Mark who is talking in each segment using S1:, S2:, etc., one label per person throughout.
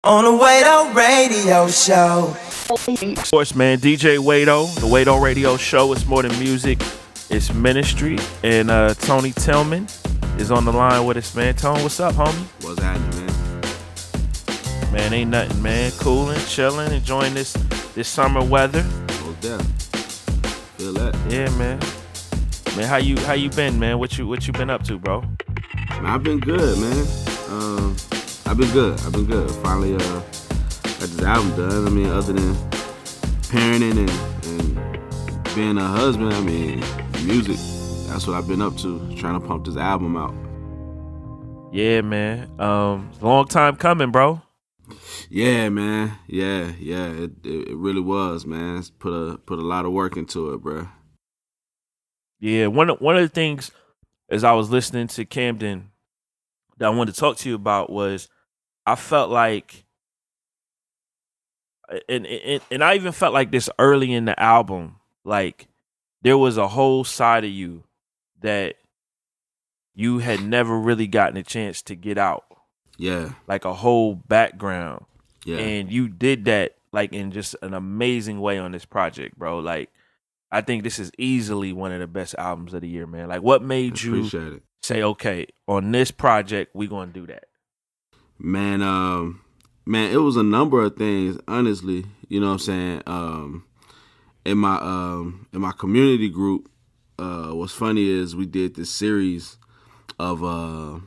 S1: on the Wado Radio Show.
S2: Of course, man, DJ Wado, the Wado Radio Show. It's more than music, it's ministry. And Tony Tillman is on the line with us, man. Tone, what's up, homie?
S3: What's happening, man?
S2: Man, ain't nothing, man. Cooling, chilling, enjoying this summer weather.
S3: Oh, damn. Feel that.
S2: Yeah, man. Man, how you been, man? What you been up to, bro?
S3: Man, I've been good, man. I've been good. Finally, got this album done. I mean, other than parenting and being a husband, I mean, music. That's what I've been up to, trying to pump this album out.
S2: Yeah, man. Long time coming, bro.
S3: Yeah, man. Yeah. It really was, man. It's put a lot of work into it, bro.
S2: Yeah, one of the things as I was listening to Camden that I wanted to talk to you about was I felt like, and I even felt like this early in the album, like there was a whole side of you that you had never really gotten a chance to get out.
S3: Yeah.
S2: Like a whole background.
S3: Yeah.
S2: And you did that like in just an amazing way on this project, bro. Like, I think this is easily one of the best albums of the year, man. Like, what made you say, okay, on this project, we gonna do that?
S3: Man, it was a number of things, honestly. You know what I'm saying? In my community group, what's funny is we did this series of a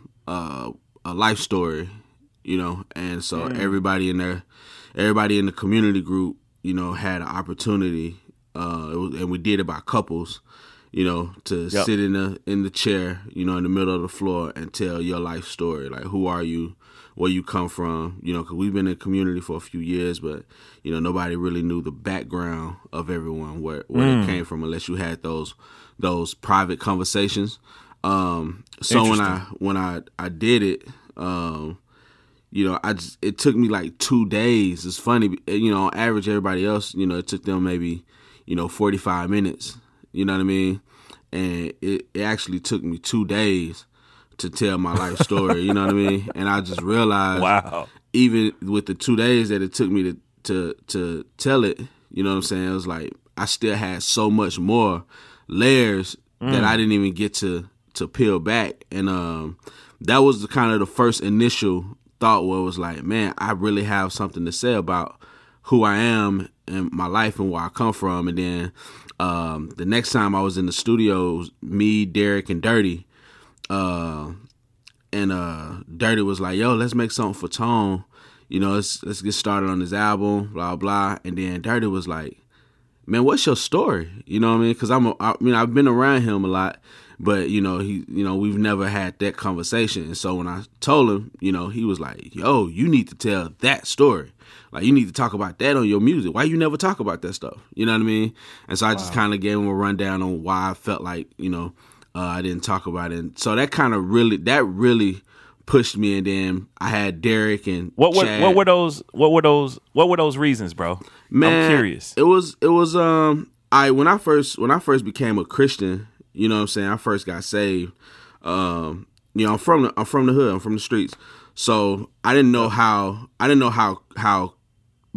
S3: life story, you know, and so everybody in the community group, you know, had an opportunity. And we did it by couples, you know, to sit in the chair, you know, in the middle of the floor and tell your life story. Like, who are you? Where you come from? You know, because we've been in the community for a few years, but, you know, nobody really knew the background of everyone, where they came from, unless you had those private conversations. So when I did it, you know, it took me like 2 days. It's funny, you know, on average, everybody else, you know, it took them maybe, you know, 45 minutes, you know what I mean? And it actually took me 2 days to tell my life story, you know what I mean? And I just realized,
S2: wow,
S3: even with the 2 days that it took me to tell it, you know what I'm saying? It was like, I still had so much more layers that I didn't even get to peel back. And that was kind of the first initial thought where it was like, man, I really have something to say about who I am and my life and where I come from. And then the next time I was in the studio, me, Derek, and Dirty, Dirty was like, yo, let's make something for Tone. You know, let's get started on this album, blah, blah. And then Dirty was like, man, what's your story? You know what I mean? Because I've been around him a lot, but we've never had that conversation. And so when I told him, you know, he was like, yo, you need to tell that story. Like, you need to talk about that on your music. Why you never talk about that stuff? You know what I mean? And so I just kind of gave him a rundown on why I felt like, you know, I didn't talk about it. And so that kind of really pushed me. And then I had Derek and Chad.
S2: What were those reasons, bro?
S3: Man,
S2: I'm curious.
S3: It was when I first became a Christian, you know what I'm saying? I first got saved. You know, I'm from the hood. I'm from the streets. So I didn't know how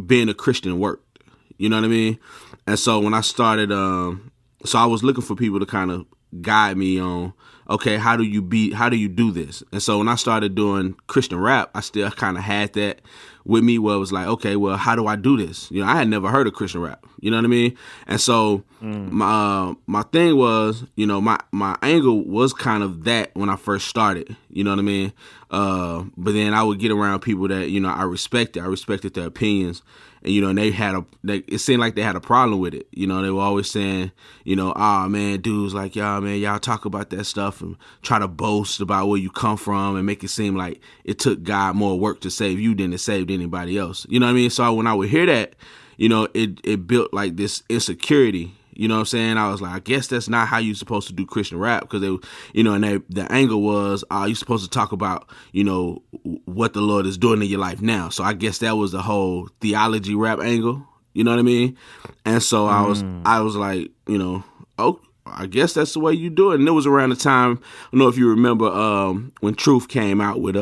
S3: being a Christian worked. You know what I mean? And so when I started, so I was looking for people to kind of guide me on, okay, how do you do this? And so when I started doing Christian rap, I still kind of had that with me where it was like, okay, well, how do I do this? You know, I had never heard of Christian rap. You know what I mean? And so my thing was, you know, my angle was kind of that when I first started. You know what I mean? But then I would get around people that, you know, I respected their opinions. And, you know, and it seemed like they had a problem with it. You know, they were always saying, you know, man, dudes like y'all, man, y'all talk about that stuff and try to boast about where you come from and make it seem like it took God more work to save you than it saved anybody else. You know what I mean? So when I would hear that, you know, it built like this insecurity. You know what I'm saying? I was like, I guess that's not how you're supposed to do Christian rap, because they, you know, and the angle was, you're supposed to talk about, you know, what the Lord is doing in your life now. So I guess that was the whole theology rap angle. You know what I mean? And so I was like, you know, oh, I guess that's the way you do it. And it was around the time, I don't know if you remember, when Truth came out with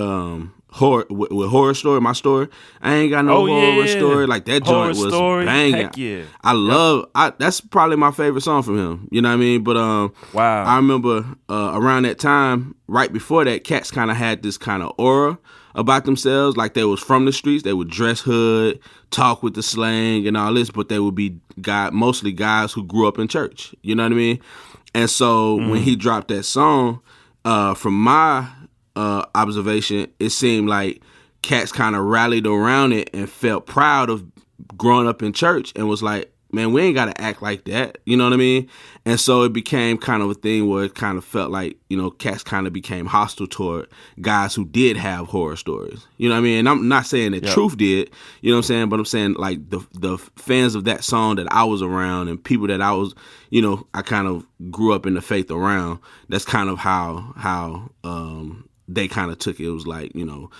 S3: horror story, my story. I ain't got no horror story. Like that
S2: horror
S3: joint was
S2: story.
S3: banging.
S2: Heck yeah.
S3: That's probably my favorite song from him. You know what I mean? But
S2: wow.
S3: I remember around that time, right before that, cats kind of had this kind of aura about themselves, like they was from the streets. They would dress hood, talk with the slang and all this, but they would be mostly guys who grew up in church. You know what I mean? And so when he dropped that song, from my observation, it seemed like cats kind of rallied around it and felt proud of growing up in church and was like, man, we ain't got to act like that. You know what I mean? And so it became kind of a thing where it kind of felt like, you know, cats kind of became hostile toward guys who did have horror stories. You know what I mean? And I'm not saying that Truth did, you know what I'm saying? But I'm saying like the fans of that song that I was around and people that I was, you know, I kind of grew up in the faith around. That's kind of how they kind of took it. It was like, you know,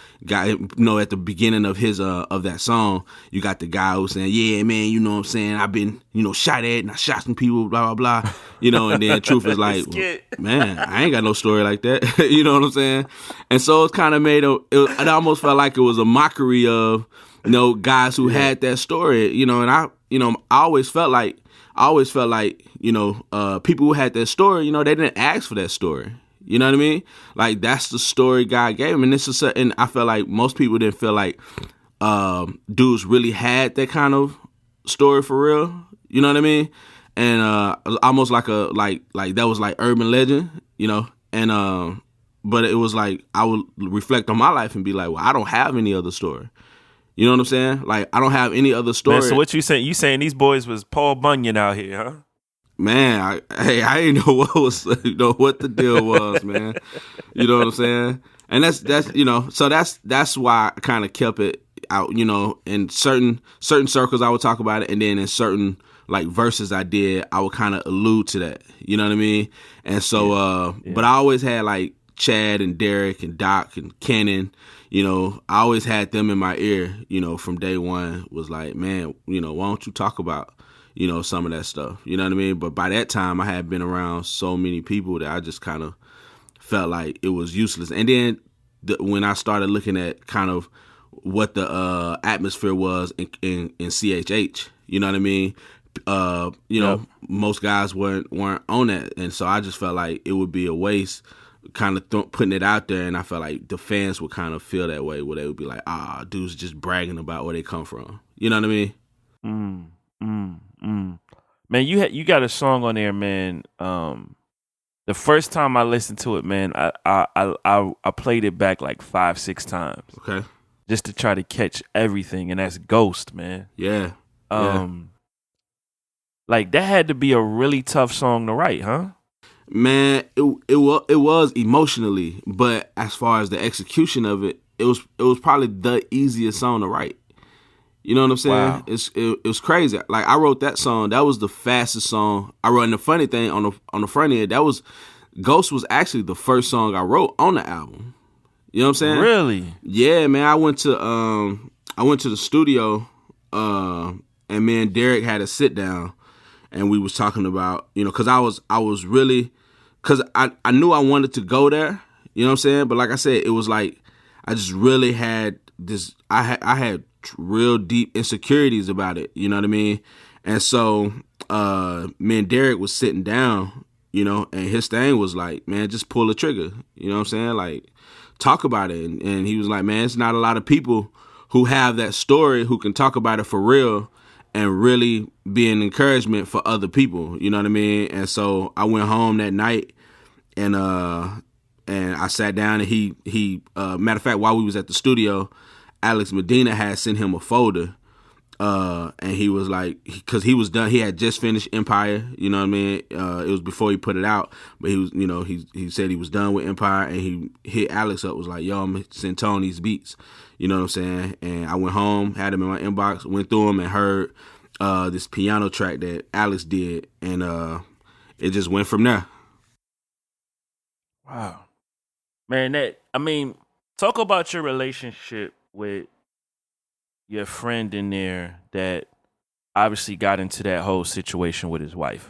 S3: at the beginning of his of that song, you got the guy who's saying, yeah, man, you know what I'm saying, I've been, you know, shot at and I shot some people, blah, blah, blah, you know, and then Truth is like, well, man, I ain't got no story like that. You know what I'm saying? And so it kind of it almost felt like it was a mockery of, you know, guys who had that story, you know, and I always felt like, you know, people who had that story, you know, they didn't ask for that story. You know what I mean? Like that's the story God gave him, and and I feel like most people didn't feel like dudes really had that kind of story for real. You know what I mean? And almost like that was like urban legend, you know. And but it was like I would reflect on my life and be like, well, I don't have any other story. You know what I'm saying? Like I don't have any other story.
S2: Man, so what you saying? You saying these boys was Paul Bunyan out here, huh?
S3: Man, I didn't know what the deal was, man. You know what I'm saying? And that's you know, so that's why I kind of kept it out. You know, in certain circles I would talk about it, and then in certain like verses I would kind of allude to that. You know what I mean? And so, but I always had like Chad and Derek and Doc and Kenan. You know, I always had them in my ear. You know, from day one was like, man, you know, why don't you talk about, you know, some of that stuff, you know what I mean? But by that time, I had been around so many people that I just kind of felt like it was useless. And then when I started looking at kind of what the atmosphere was in CHH, you know what I mean? You know, most guys weren't on that. And so I just felt like it would be a waste kind of putting it out there. And I felt like the fans would kind of feel that way, where they would be like, dudes just bragging about where they come from. You know what I mean?
S2: Man, you got a song on there, man. The first time I listened to it, man, I played it back like 5-6 times.
S3: Okay.
S2: Just to try to catch everything, and that's Ghost, man.
S3: Yeah.
S2: Like that had to be a really tough song to write, huh?
S3: Man, it was emotionally, but as far as the execution of it, it was probably the easiest song to write. You know what I'm saying?
S2: Wow.
S3: It was crazy. Like I wrote that song. That was the fastest song I wrote. And the funny thing on the front end, that was Ghost was actually the first song I wrote on the album. You know what I'm saying?
S2: Really?
S3: Yeah, man. I went to the studio, and me and Derek had a sit down, and we was talking about, you know, because I was really, because I knew I wanted to go there. You know what I'm saying? But like I said, it was like I just really had this. I had real deep insecurities about it, you know what I mean? And so me and Derek was sitting down, you know, and his thing was like, man, just pull the trigger, you know what I'm saying? Like, talk about it. And he was like, man, it's not a lot of people who have that story who can talk about it for real and really be an encouragement for other people, you know what I mean? And so I went home that night and I sat down, and he matter of fact, while we was at the studio, Alex Medina had sent him a folder, and he was like, because he was done, he had just finished Empire, you know what I mean? It was before he put it out, but he was, you know, he said he was done with Empire, and he hit Alex up, was like, yo, I'm send Tone these beats, you know what I'm saying? And I went home, had them in my inbox, went through them, and heard this piano track that Alex did, and it just went from there.
S2: Wow, man, talk about your relationship with your friend in there that obviously got into that whole situation with his wife.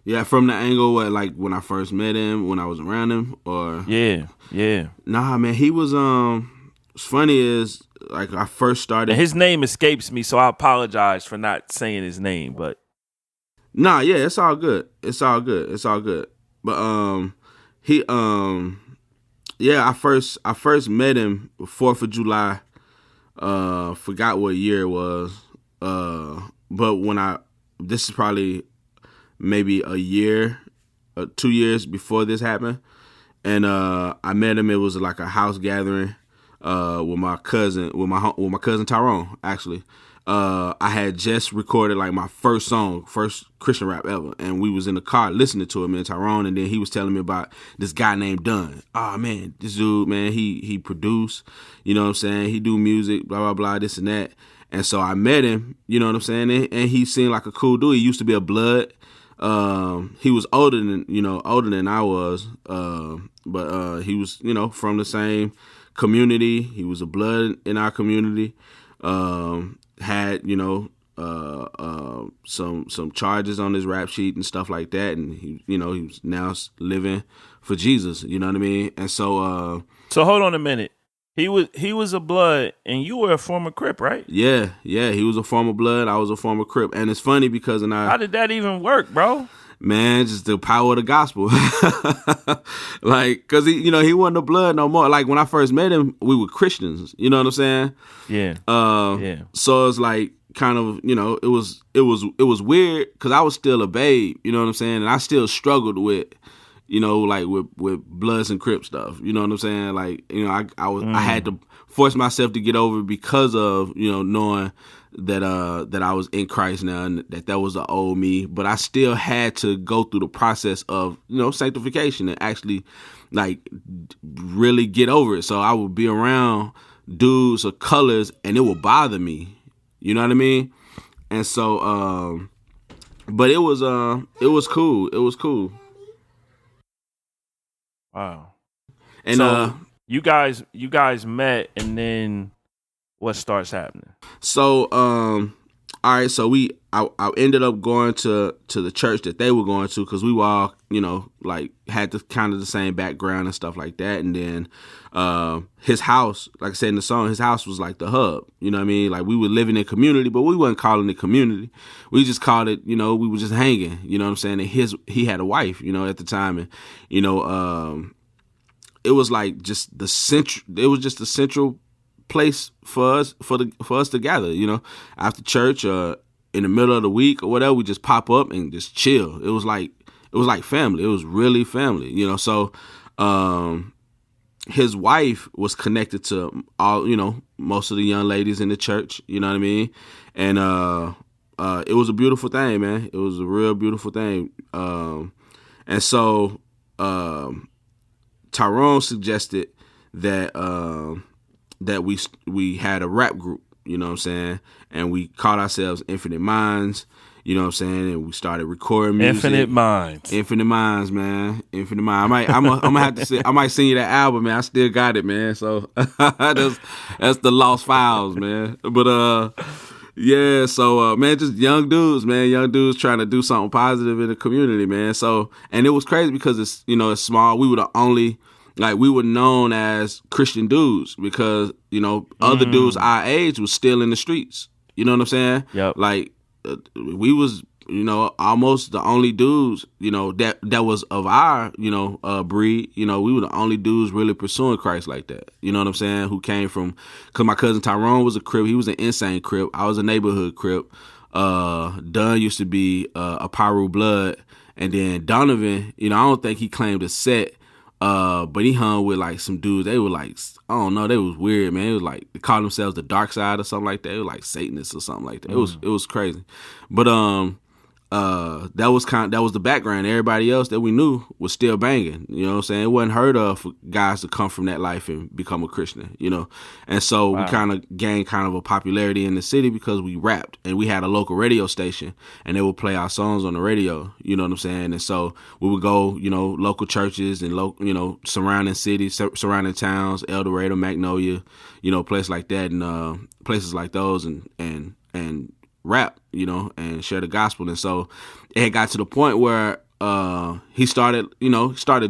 S3: Yeah, from the angle where, like, when I first met him, when I was around him, or
S2: yeah.
S3: Nah, man, he was what's funny is like I first started.
S2: And his name escapes me, so I apologize for not saying his name. But
S3: nah, yeah, it's all good. It's all good. It's all good. But he yeah, I first met him 4th of July. Forgot what year it was. But this is probably maybe a year, 2 years before this happened. And I met him. It was like a house gathering with my cousin Tyrone. Actually, I had just recorded like my first Christian rap ever, and we was in the car listening to it, man, Tyrone, and then he was telling me about this guy named Dunn. Oh man, this dude, man, he produced, you know what I'm saying? He do music, blah blah blah, this and that. And so I met him, you know what I'm saying? And he seemed like a cool dude. He used to be a Blood. He was older than I was, but he was, from the same community. He was a Blood in our community. Had some charges on his rap sheet and stuff like that, and he was now living for Jesus. You know what I mean? And so
S2: hold on a minute. He was a Blood, and you were a former Crip, right?
S3: Yeah. He was a former Blood. I was a former Crip, and it's funny because
S2: how did that even work, bro?
S3: Man, just the power of the gospel. Like, cause he wasn't a Blood no more. Like when I first met him, we were Christians. You know what I'm saying?
S2: Yeah.
S3: Yeah. So it's like kind of, it was weird because I was still a babe. You know what I'm saying? And I still struggled with, with Bloods and Crips stuff. You know what I'm saying? Like, I had to force myself to get over it because of, knowing that I was in Christ now and that was the old me. But I still had to go through the process of, sanctification and actually like really get over it. So I would be around dudes of colors and it would bother me. You know what I mean? And so, but it was cool. It was cool.
S2: Wow.
S3: And
S2: so you guys met, and then what starts happening?
S3: So all right, so I ended up going to the church that they were going to because we were all like had the kind of the same background and stuff like that. And then his house, like I said in the song, his house was like the hub. You know what I mean? Like we were living in community, but we wasn't calling it community. We just called it, we were just hanging. You know what I'm saying? And he had a wife, at the time, and it was like just the central. It was just the central place for us to gather. After church or in the middle of the week or whatever, we just pop up and just chill. It was like family. It was really family. So his wife was connected to all, most of the young ladies in the church. You know what I mean? And it was a beautiful thing, man. It was a real beautiful thing. And so Tyrone suggested that we had a rap group, you know what I'm saying? And we called ourselves Infinite Minds, you know what I'm saying? And we started recording music.
S2: Infinite Minds,
S3: man. Infinite Minds. I'm gonna have to say, I might send you that album, man. I still got it, man. So that's the lost files, man. But yeah, so man, just young dudes trying to do something positive in the community, man. So, and it was crazy because it's it's small. We were the only, like, we were known as Christian dudes because other dudes our age was still in the streets. You know what I'm saying?
S2: Yep.
S3: Like we was almost the only dudes that was of our breed. We were the only dudes really pursuing Christ like that. You know what I'm saying? Who came from, because my cousin Tyrone was a Crip. He was an insane Crip. I was a neighborhood Crip. Dunn used to be a Pyru Blood, and then Donovan, I don't think he claimed a set. But he hung with like some dudes. They were like, I don't know, they was weird, man. It was like they called themselves the dark side or something like that. It was like Satanists or something like that. It was crazy. But that was the background. Everybody else that we knew was still banging. You know what I'm saying? It wasn't heard of for guys to come from that life and become a Christian, And so we kind of gained kind of a popularity in the city because we rapped and we had a local radio station and they would play our songs on the radio. You know what I'm saying? And so we would go, local churches and surrounding cities, surrounding towns, El Dorado, Magnolia, places like that, and places like those, and rap, and share the gospel. And so it had got to the point where he started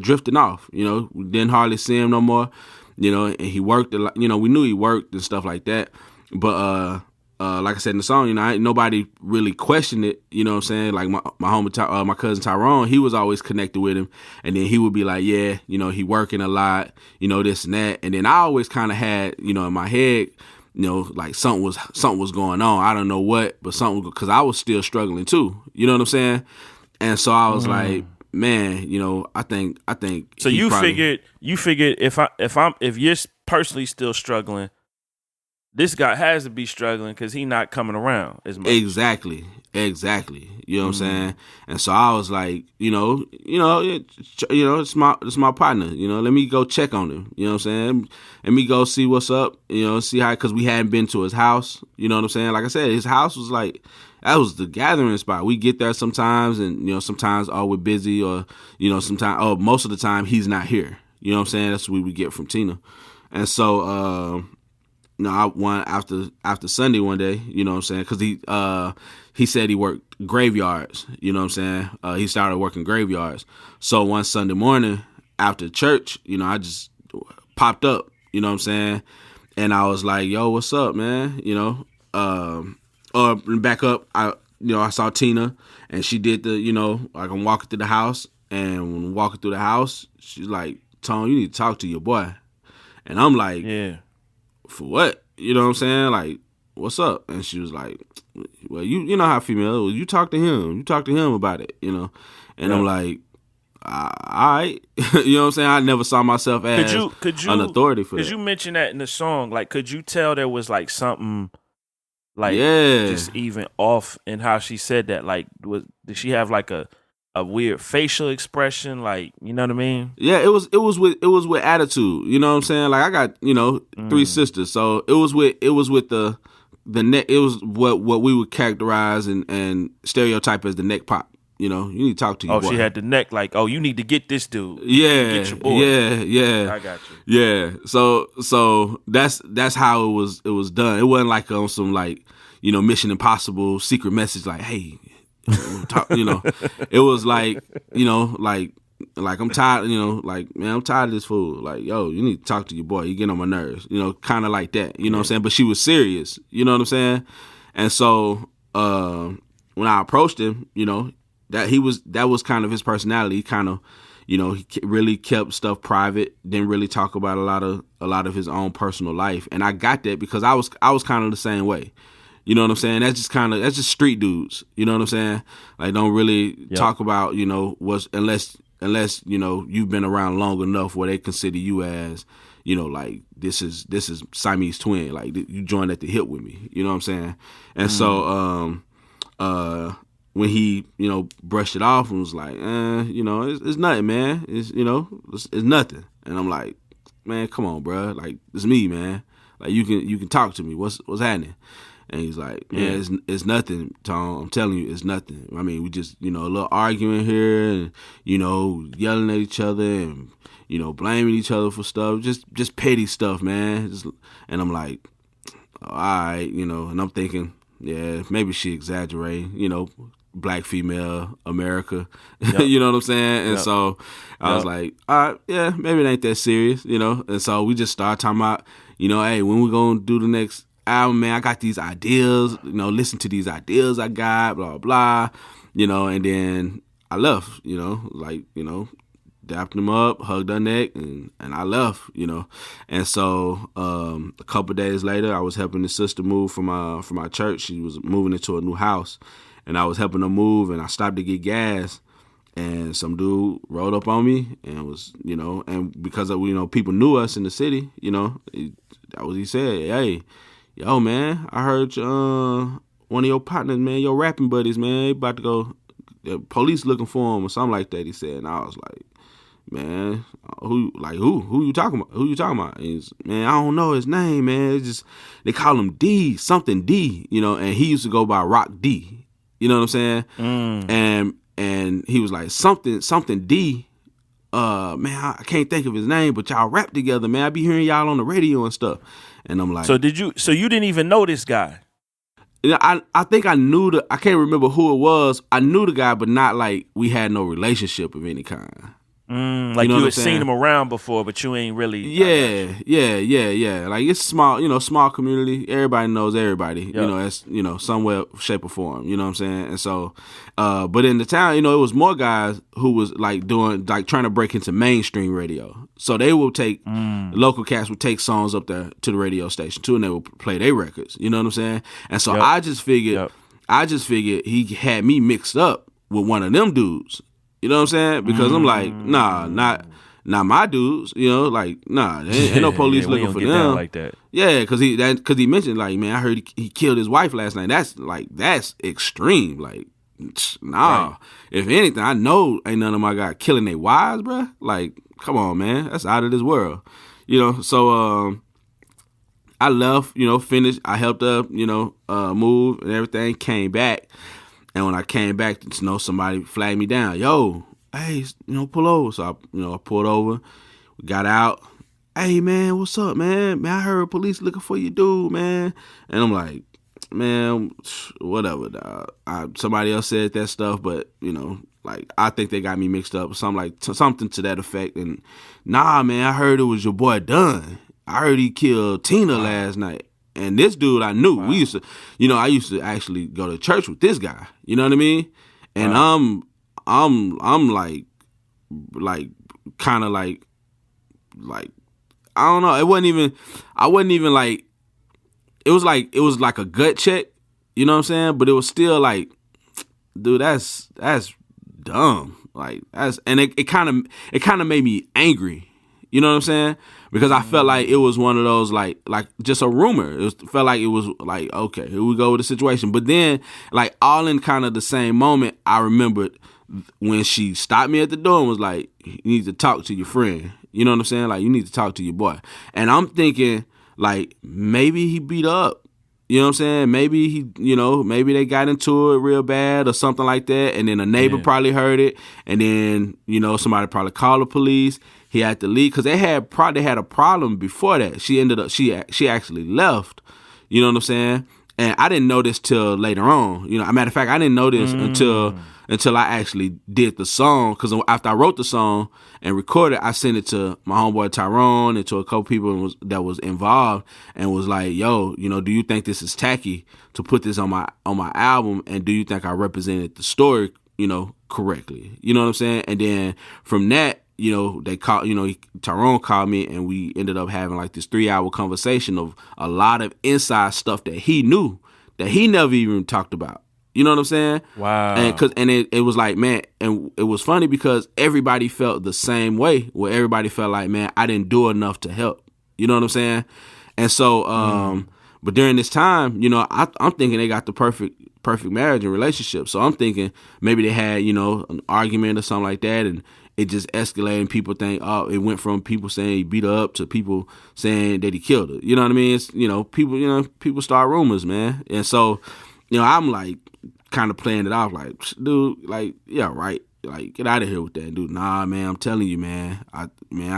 S3: drifting off. We didn't hardly see him no more. you know, and he worked a lot, you know, we knew he worked and stuff like that. But like I said in the song, you know, nobody really questioned it, you know what I'm saying? Like my homie, my cousin Tyrone, he was always connected with him, and then he would be like, yeah, you know, he working a lot, you know, this and that. And then I always kind of had, you know, in my head, you know, like something was going on. I don't know what, but something, because I was still struggling too, you know what I'm saying? And so I was like, man, you know, I think.
S2: So you figured if you're personally still struggling, this guy has to be struggling because he not coming around as much.
S3: Exactly. You know what I'm saying? And so I was like, it's my partner. You know, let me go check on him. You know what I'm saying? Let me go see what's up. You know, see how, because we hadn't been to his house. You know what I'm saying? Like I said, his house was like, that was the gathering spot. We get there sometimes, and you know, sometimes we're busy, or you know, sometimes most of the time he's not here. You know what I'm saying? That's what we get from Tina. And so I went after Sunday one day, you know what I'm saying? Because he said he worked graveyards, you know what I'm saying? He started working graveyards. So one Sunday morning after church, you know, I just popped up, you know what I'm saying? And I was like, yo, what's up, man? You know, back up, I saw Tina, and she did like I'm walking through the house, and when I'm walking through the house, she's like, Tone, you need to talk to your boy. And I'm like, yeah. For what? You know what I'm saying? Like, what's up? And she was like, well, you know how female, you talk to him. You talk to him about it, you know? And I'm like, all right. You know what I'm saying? I never saw myself as an authority for that.
S2: Because you mentioned that in the song, like, could you tell there was like something like just even off in how she said that? Like, did she have like a weird facial expression, like, you know what I mean?
S3: Yeah, it was with attitude. You know what I'm saying? Like, I got, you know, 3 sisters, so it was with the neck. It was what we would characterize and stereotype as the neck pop. You know, you need to talk to your boy.
S2: She had the neck like, oh, you need to get this dude.
S3: Yeah,
S2: get your boy.
S3: Yeah.
S2: I got you.
S3: Yeah, so that's how it was done. It wasn't like on some, like, you know, Mission Impossible secret message like, hey. You know, it was like, you know, like I'm tired, you know, like, man, I'm tired of this fool. Like, yo, you need to talk to your boy. You get on my nerves, you know, kind of like that. You know what I'm saying? But she was serious. You know what I'm saying? And so when I approached him, you know, that was kind of his personality. He kind of, you know, he really kept stuff private. Didn't really talk about a lot of his own personal life. And I got that because I was kind of the same way. You know what I'm saying? That's just street dudes. You know what I'm saying? Like, don't really talk about, you know, unless, you know, you've been around long enough where they consider you as, you know, like, this is Siamese twin. Like, you joined at the hip with me. You know what I'm saying? And so when he, you know, brushed it off and was like, you know, it's nothing, man. It's, you know, it's nothing. And I'm like, man, come on, bro. Like, it's me, man. Like, you can talk to me. What's happening? And he's like, man, it's nothing, Tom. I'm telling you, it's nothing. I mean, we just, you know, a little arguing here and, you know, yelling at each other and, you know, blaming each other for stuff. Just petty stuff, man. And I'm like, all right, you know, and I'm thinking, yeah, maybe she exaggerating, you know, black female, America. Yep. You know what I'm saying? And so I was like, all right, yeah, maybe it ain't that serious, you know? And so we just started talking about, you know, hey, when we going to do the next album, man, I got these ideas, you know, listen to these ideas I got, blah, blah, you know, and then I left, you know, like, you know, dapped him up, hugged her neck, and I left, you know. And so a couple of days later, I was helping the sister move from our church. She was moving into a new house, and I was helping her move, and I stopped to get gas, and some dude rolled up on me and was, you know, and because of, you know, people knew us in the city, you know, that was, he said, hey, yo, man, I heard one of your partners, man, your rapping buddies, man, they about to go, the police looking for him or something like that, he said. And I was like, man, who you talking about? Who you talking about? And he's, man, I don't know his name, man. It's just, they call him D, something D, you know, and he used to go by Rock D. You know what I'm saying? And he was like, something D. Man, I can't think of his name, but y'all rap together, man. I be hearing y'all on the radio and stuff. And I'm like,
S2: so you didn't even know this guy?
S3: I think I knew I can't remember who it was. I knew the guy, but not like we had no relationship of any kind.
S2: Like you had seen them around before, but you ain't really.
S3: Yeah. Like it's small, small community. Everybody knows everybody, as some way, shape, or form. You know what I'm saying? And so, but in the town, it was more guys who was like trying to break into mainstream radio. So they will take local cats would take songs up there to the radio station too, and they would play their records. You know what I'm saying? And so I just figured he had me mixed up with one of them dudes. You know what I'm saying? Because I'm like, nah, not my dudes. Like, nah, ain't no police looking for them.
S2: Like that.
S3: Yeah, because he mentioned, like, man, I heard he killed his wife last night. That's extreme. Like, nah. Right. If anything, I know ain't none of my guys killing their wives, bro. Like, come on, man, that's out of this world. So I left. Finished. I helped up. Move and everything. Came back. And when I came back, somebody flagged me down. Yo, hey, pull over. So I pulled over. We got out. Hey, man, what's up, man? Man, I heard police looking for you, dude, man. And I'm like, man, whatever, dog. Somebody else said that stuff, but like I think they got me mixed up, something to that effect. And nah, man, I heard it was your boy Dunn. I heard he killed Tina last night. And this dude I knew. Wow. We used to, I used to actually go to church with this guy. You know what I mean? And I'm like kind of like I don't know. I wasn't even like. It was like a gut check. You know what I'm saying? But it was still like, dude, that's dumb. Like and it kind of made me angry. You know what I'm saying? Because I felt like it was one of those like just a rumor. Felt like it was like, okay, here we go with the situation. But then like all in kind of the same moment, I remembered when she stopped me at the door and was like, you need to talk to your friend. You know what I'm saying? Like, you need to talk to your boy. And I'm thinking like maybe he beat her up. You know what I'm saying? Maybe he, maybe they got into it real bad or something like that. And then a neighbor probably heard it. And then, somebody probably called the police. He had to leave because they had a problem before that. She ended up, she actually left. You know what I'm saying? And I didn't know this till later on. A matter of fact, I didn't know this until I actually did the song. Because after I wrote the song and recorded, I sent it to my homeboy Tyrone and to a couple people that was involved and was like, yo, do you think this is tacky to put this on my album? And do you think I represented the story, correctly? You know what I'm saying? And then from that, they called, Tyrone called me and we ended up having like this 3-hour conversation of a lot of inside stuff that he knew that he never even talked about. You know what I'm saying?
S2: Wow.
S3: And it was like, man, and it was funny because everybody felt the same way, where everybody felt like, man, I didn't do enough to help. You know what I'm saying? And so, but during this time, I'm thinking they got the perfect marriage and relationship. So I'm thinking maybe they had, an argument or something like that, and it just escalated. And people think, oh, it went from people saying he beat her up to people saying that he killed her. You know what I mean? It's, people start rumors, man. And so, I'm like kind of playing it off like, dude, like, yeah, right. Like, get out of here with that, dude. Nah, man, I'm telling you, man. I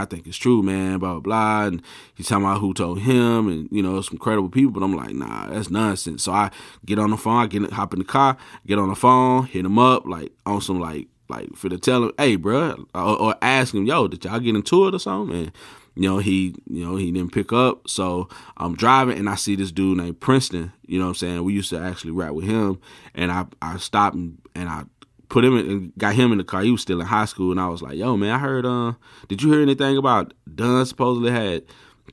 S3: think it's true, man, blah, blah, blah. And he's talking about who told him and, some credible people. But I'm like, nah, that's nonsense. So I get on the phone, hop in the car, get on the phone, hit him up, like, on some, like for to tell him, hey, bro, or ask him, yo, did y'all get into it or something? And, he didn't pick up. So I'm driving and I see this dude named Princeton. You know what I'm saying? We used to actually rap with him. And I stopped and I put him in and got him in the car. He was still in high school. And I was like, yo, man, I heard, did you hear anything about Dunn supposedly had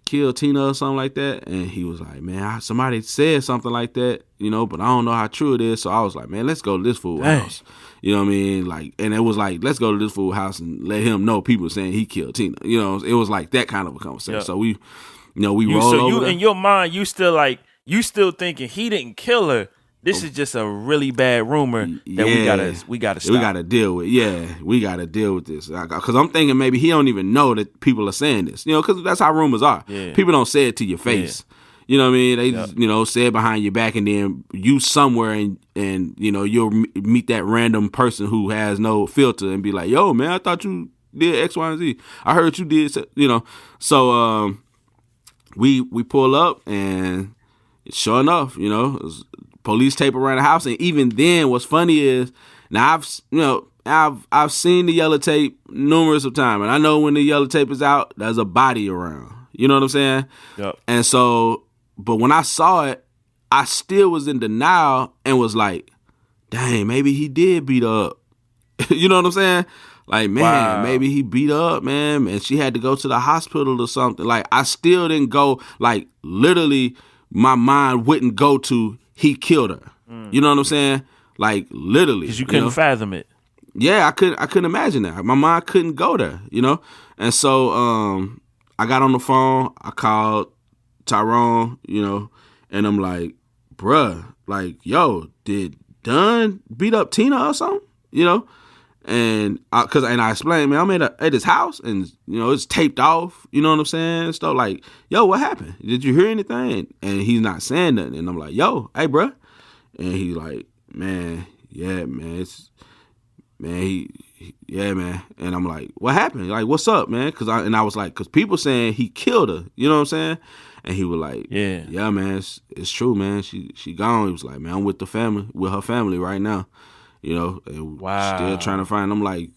S3: killed Tina or something like that? And he was like, man, somebody said something like that, but I don't know how true it is. So I was like, man, let's go to this fool house. You know what I mean? Like, and it was like, let's go to this fool house and let him know people saying he killed Tina. It was like that kind of a conversation. Yeah. So we rolled over there.
S2: In your mind, you still thinking he didn't kill her. This is just a really bad rumor that we gotta stop.
S3: We gotta deal with. Yeah, we gotta deal with this. Because I'm thinking maybe he don't even know that people are saying this. Because that's how rumors are. Yeah. People don't say it to your face. Yeah. You know what I mean? They just, say it behind your back, and then you somewhere and you'll meet that random person who has no filter and be like, yo, man, I thought you did X, Y, and Z. I heard you did, So we pull up, and sure enough, police tape around the house. And even then, what's funny is, now I've seen the yellow tape numerous of times, and I know when the yellow tape is out, there's a body around. You know what I'm saying?
S2: Yep.
S3: And so, but when I saw it, I still was in denial and was like, dang, maybe he did beat her up. You know what I'm saying? Like, man, maybe he beat her up, man, and she had to go to the hospital or something. Like, I still didn't go, like, literally, my mind wouldn't go to he killed her. You know what I'm saying? Like, literally.
S2: Because you couldn't fathom it.
S3: Yeah, I couldn't imagine that. My mind couldn't go there, you know? And so I got on the phone, I called Tyrone, you know, and I'm like, bruh, like, yo, did Dunn beat up Tina or something? You know? And I explained, man, I'm at his house and, you know, it's taped off, you know what I'm saying? Stuff like, yo, what happened? Did you hear anything? And he's not saying nothing. And I'm like, yo, hey, bruh. And he's like, man, yeah, man, yeah, man. And I'm like, what happened? Like, what's up, man? I was like, because people saying he killed her, you know what I'm saying? And he was like, yeah, man, it's true, man. She gone. He was like, man, I'm with her family right now. You know, and still trying to find them, like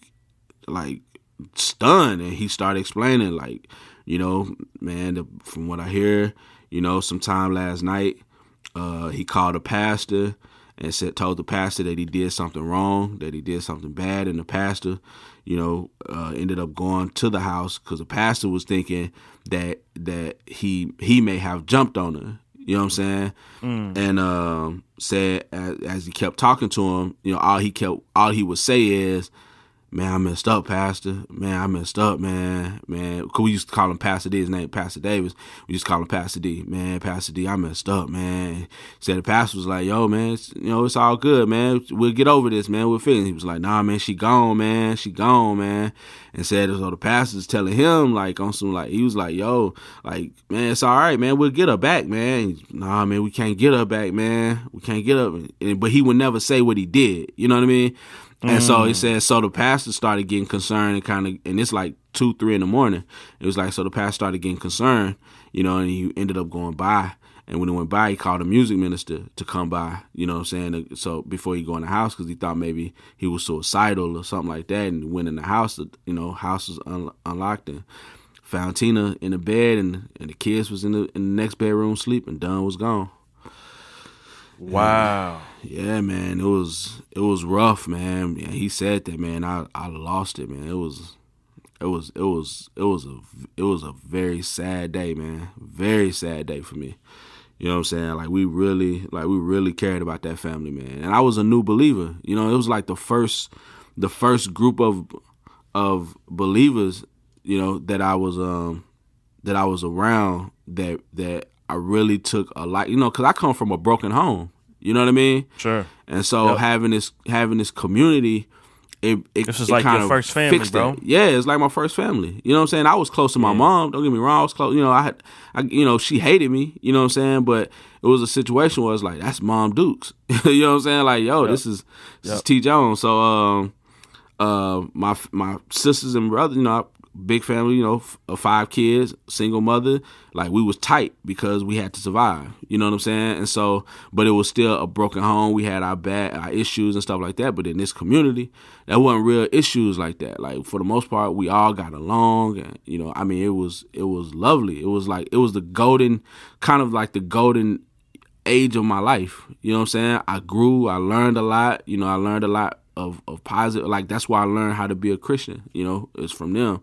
S3: stunned. And he started explaining, like, you know, man, from what I hear, you know, sometime last night, he called a pastor and told the pastor that he did something wrong, that he did something bad, and the pastor, you know, ended up going to the house because the pastor was thinking that he may have jumped on her. You know what I'm saying? And said as he kept talking to him, you know, all he would say is, man, I messed up, Pastor. Man, I messed up, man. Cause we used to call him Pastor D. His name Pastor Davis. We used to call him Pastor D. Man, Pastor D, I messed up, man. Said the pastor was like, yo, man, it's all good, man. We'll get over this, man. We'll fix it. He was like, nah, man, she gone, man. She gone, man. And said, so the pastor's telling him, like, on some, like, he was like, yo, like, man, it's all right, man. We'll get her back, man. Nah, man, we can't get her back, man. We can't get her. But he would never say what he did. You know what I mean? And so he said, so the pastor started getting concerned and it's like 2, 3 in the morning. It was like, so the pastor started getting concerned, you know, and he ended up going by. And when he went by, he called a music minister to come by, you know what I'm saying? So before he go in the house, because he thought maybe he was suicidal or something like that. And went in the house, you know, house was unlocked and found Tina in the bed and the kids was in the next bedroom sleeping. Dunn was gone.
S2: Wow.
S3: Yeah, man, it was rough, man. Yeah, he said that, man. I lost it, man. It was a very sad day, man. Very sad day for me. You know what I'm saying? Like we really cared about that family, man. And I was a new believer. You know, it was like the first group of believers, you know, that I was around that I really took a lot, you know, because I come from a broken home. You know what I mean?
S2: Sure.
S3: And so having this community,
S2: this is like your first family, bro.
S3: Yeah, it's like my first family. You know what I'm saying? I was close to my mom. Don't get me wrong. I was close. You know, I you know, she hated me. You know what I'm saying? But it was a situation where it's like, that's Mom Dukes. You know what I'm saying? Like, yo, this is T. Jones. So my sisters and brothers, you know, big family, you know, 5 kids, single mother, like we was tight because we had to survive, you know what I'm saying? And so, but it was still a broken home. We had our issues and stuff like that. But in this community, there wasn't real issues like that. Like for the most part, we all got along, and you know, I mean, it was lovely. It was the golden age of my life. You know what I'm saying? I grew, I learned a lot. You know, I learned a lot of positive, like that's why I learned how to be a Christian, you know, it's from them.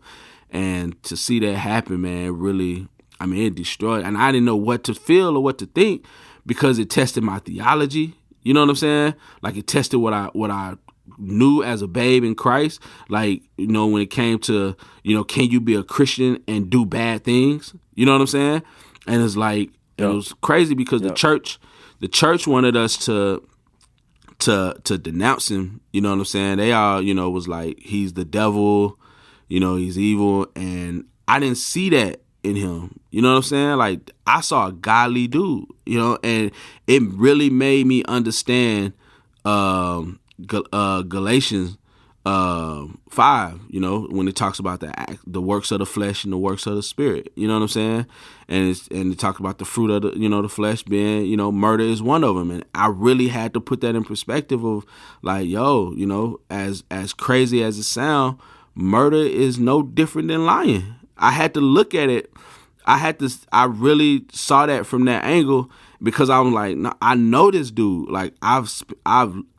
S3: And to see that happen, man, really, I mean, it destroyed, and I didn't know what to feel or what to think because it tested my theology, you know what I'm saying? Like it tested what I knew as a babe in Christ, like, you know, when it came to, you know, can you be a Christian and do bad things? You know what I'm saying? And it's like, it was crazy because the church wanted us to denounce him, you know what I'm saying? They all, you know, was like, he's the devil, you know, he's evil. And I didn't see that in him, you know what I'm saying? Like, I saw a godly dude, you know, and it really made me understand Galatians 5, when it talks about the works of the flesh and the works of the spirit, you know what I'm saying? And it talks about the fruit of the flesh being, murder is one of them. And I really had to put that in perspective of like, as crazy as it sounds, murder is no different than lying. I had to look at it. I really saw that from that angle because I was like, no, I know this dude. Like I've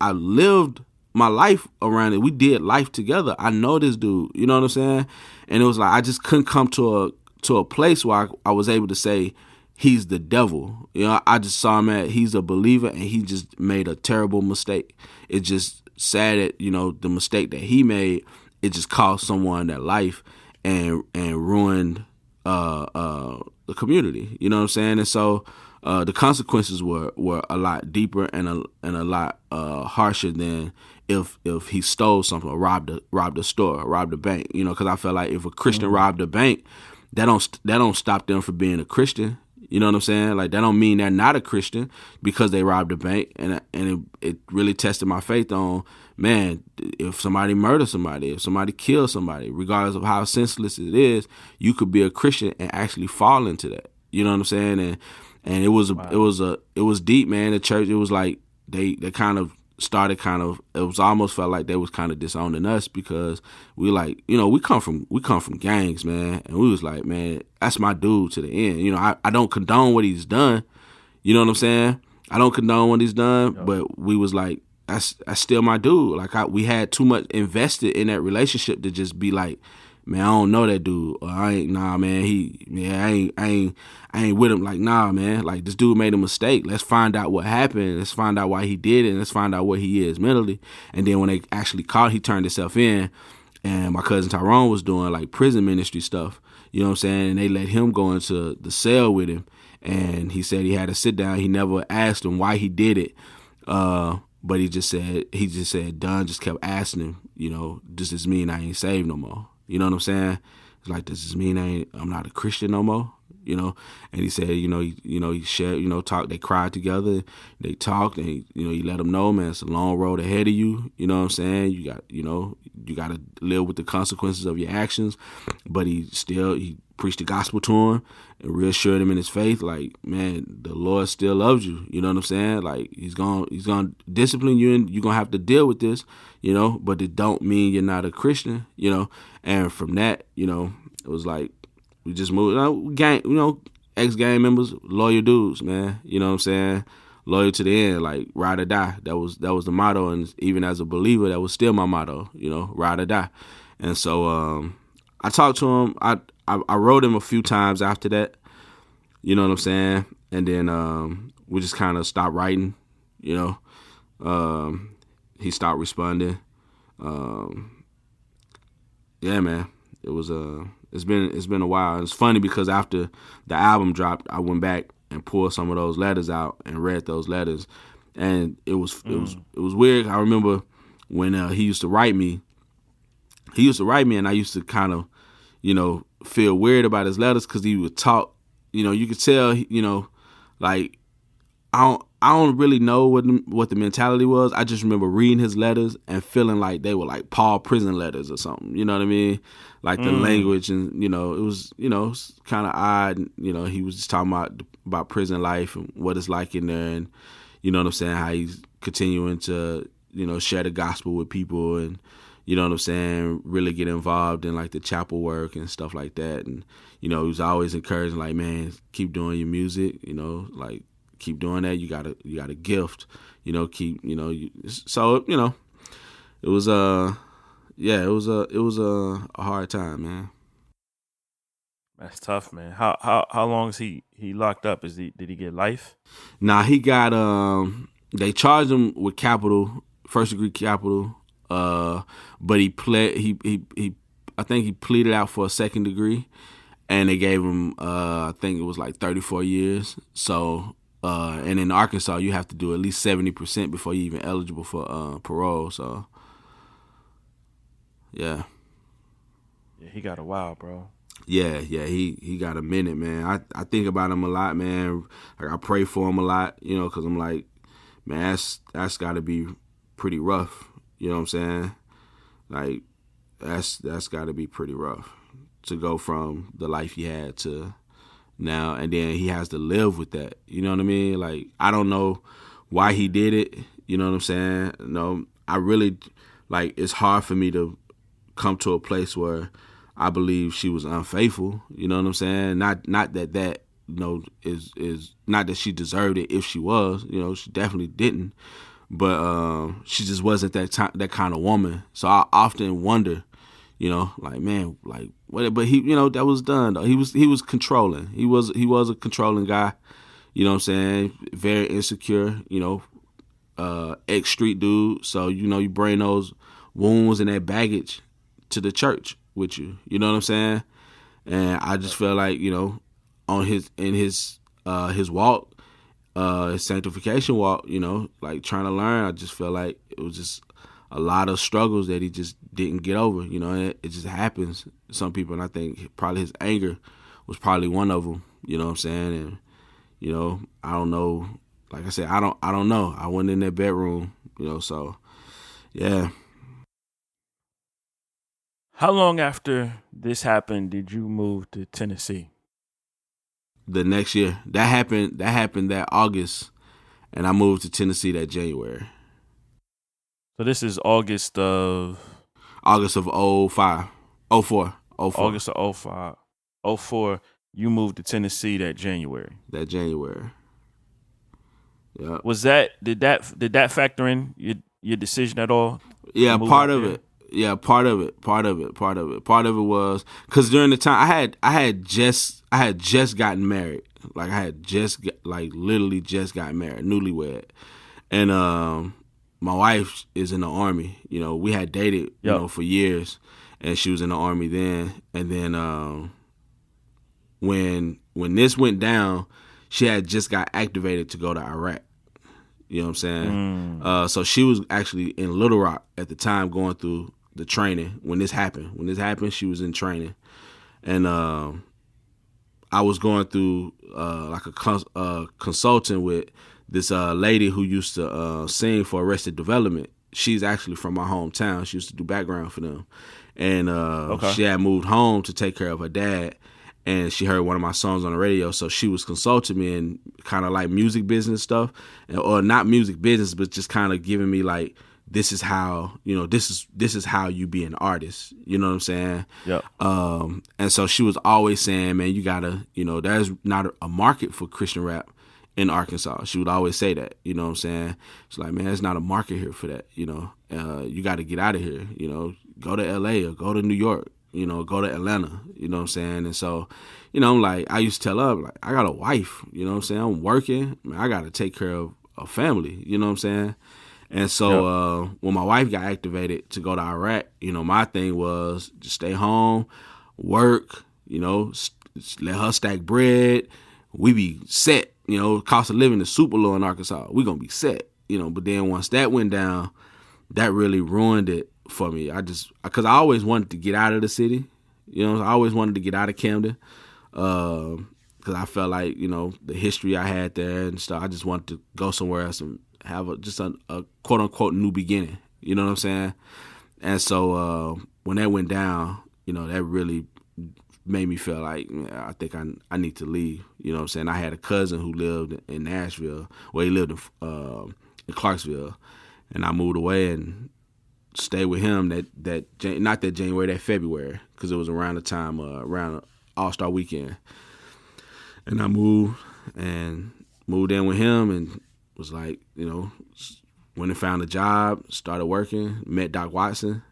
S3: lived my life around it. We did life together. I know this dude. You know what I'm saying? And it was like I just couldn't come to a place where I was able to say he's the devil. I just saw him he's a believer and he just made a terrible mistake. It's just sad that the mistake that he made, it just cost someone their life and ruined the community. You know what I'm saying? And so the consequences were a lot deeper and a lot harsher than if he stole something or robbed a store, robbed a bank. Because I felt like if a Christian robbed a bank, that don't stop them from being a Christian. You know what I'm saying? Like that don't mean they're not a Christian because they robbed a bank. And it really tested my faith on, man, if somebody murders somebody, if somebody kills somebody, regardless of how senseless it is, you could be a Christian and actually fall into that. You know what I'm saying? And it was it was deep, man. The church, it was like they kind of started it was almost felt like they was kind of disowning us because we like, we come from gangs, man. And we was like, man, that's my dude to the end. I don't condone what he's done. You know what I'm saying? I don't condone what he's done, but we was like, that's still my dude. Like we had too much invested in that relationship to just be like, man, I don't know that dude. Or I ain't with him. Like, nah, man. Like this dude made a mistake. Let's find out what happened. Let's find out why he did it. And let's find out what he is mentally. And then when they actually caught, he turned himself in. And my cousin Tyrone was doing like prison ministry stuff. You know what I'm saying? And they let him go into the cell with him. And he said he had to sit down. He never asked him why he did it. But he just said, Dunn just kept asking him, does this mean I ain't saved no more? You know what I'm saying? It's like, does this mean I'm not a Christian no more? And he said, he shared, talk. They cried together. They talked, and he let them know, man, it's a long road ahead of you. You know what I'm saying? You got to live with the consequences of your actions. But he preached the gospel to him and reassured him in his faith, like, man, the Lord still loves you. You know what I'm saying? Like he's gonna discipline you, and you're gonna have to deal with this. But it don't mean you're not a Christian. And from that, it was like we just moved. Gang, ex-gang members, loyal dudes, man. You know what I'm saying? Loyal to the end, like ride or die. That was the motto, and even as a believer, that was still my motto. Ride or die. And so I talked to him. I wrote him a few times after that. You know what I'm saying? And then we just kind of stopped writing. He stopped responding. Yeah, man. It was it's been a while. It's funny because after the album dropped, I went back and pulled some of those letters out and read those letters, and it was weird. I remember when he used to write me, and I used to kind of feel weird about his letters because he would talk. You could tell. Like I don't really know what the mentality was. I just remember reading his letters and feeling like they were like Paul prison letters or something. You know what I mean? Like the language, and it was kind of odd. He was just talking about prison life and what it's like in there, and you know what I'm saying, how he's continuing to share the gospel with people, and you know what I'm saying, really get involved in like the chapel work and stuff like that. And he was always encouraging, like, man, keep doing your music. Like, keep doing that. You got a gift. So it was it was a hard time, man.
S2: That's tough, man. How long is he locked up? Did he get life?
S3: Nah, he got they charged him with capital, first degree capital. But he I think he pleaded out for a second degree, and they gave him I think it was like 34 years. So and in Arkansas you have to do at least 70% before you're even eligible for parole. So yeah,
S2: he got a while, bro.
S3: Yeah, he got a minute, man. I think about him a lot, man. Like I pray for him a lot, because I'm like, man, that's got to be pretty rough. You know what I'm saying? Like that's got to be pretty rough to go from the life he had to now, and then he has to live with that. You know what I mean? Like, I don't know why he did it. You know what I'm saying? No, I really, like, it's hard for me to come to a place where I believe she was unfaithful. You know what I'm saying? Not that you know is not that she deserved it if she was. You know, she definitely didn't. But she just wasn't that kind of woman. So I often wonder, you know, like, man, like what? But he, you know, that was done though. He was controlling. He was a controlling guy. You know what I'm saying? Very insecure. You know, ex street dude. So you know, you bring those wounds and that baggage to the church with you. You know what I'm saying? And I just feel like, you know, in his walk, his sanctification walk, you know, like trying to learn, I just feel like it was just a lot of struggles that he just didn't get over. You know, and it just happens to some people, and I think probably his anger was probably one of them. You know what I'm saying? And you know, I don't know. Like I said, I don't know. I went in that bedroom, you know. So yeah.
S2: How long after this happened did you move to Tennessee?
S3: The next year. That happened that August, and I moved to Tennessee that January.
S2: So this is August of
S3: 04.
S2: August of 05. 04, you moved to Tennessee that January.
S3: Yeah.
S2: Did that factor in your decision at all?
S3: Yeah, part of it. Yeah, part of it was because during the time I had just gotten married. Like I had literally just got married, newlywed, and my wife is in the Army. You know, we had dated, you know, for years, and she was in the Army then. And then when this went down, she had just got activated to go to Iraq. You know what I'm saying? So she was actually in Little Rock at the time going through the training when this happened. When this happened, she was in training. And I was going through like a consulting with this lady who used to sing for Arrested Development. She's actually from my hometown. She used to do background for them. And she had moved home to take care of her dad. And she heard one of my songs on the radio, so she was consulting me in kind of like music business stuff, or not music business, but just kind of giving me like, this is how, you know, this is how you be an artist. You know what I'm saying?
S2: Yeah.
S3: And so she was always saying, man, you gotta, you know, there's not a market for Christian rap in Arkansas. She would always say that. You know what I'm saying? She's like, man, there's not a market here for that. You know, you got to get out of here. You know, go to L.A. or go to New York. You know, go to Atlanta, you know what I'm saying? And so, you know, like, I used to tell her, like, I got a wife, you know what I'm saying? I'm working. Man, I got to take care of a family, you know what I'm saying? And so when my wife got activated to go to Iraq, you know, my thing was just stay home, work, you know, let her stack bread. We be set, you know, cost of living is super low in Arkansas. We going to be set, you know, but then once that went down, that really ruined it for me. Because I always wanted to get out of the city, you know. I always wanted to get out of Camden, because I felt like, you know, the history I had there and stuff. I just wanted to go somewhere else and have a quote unquote new beginning. You know what I'm saying? And so when that went down, you know, that really made me feel like, I think I need to leave. You know what I'm saying? I had a cousin who lived in Nashville. Well, he lived in Clarksville, and I moved away and stay with him not that January, that February, because it was around the time around All-Star Weekend. And I moved in with him and was like, you know, went and found a job, started working, met Doc Watson,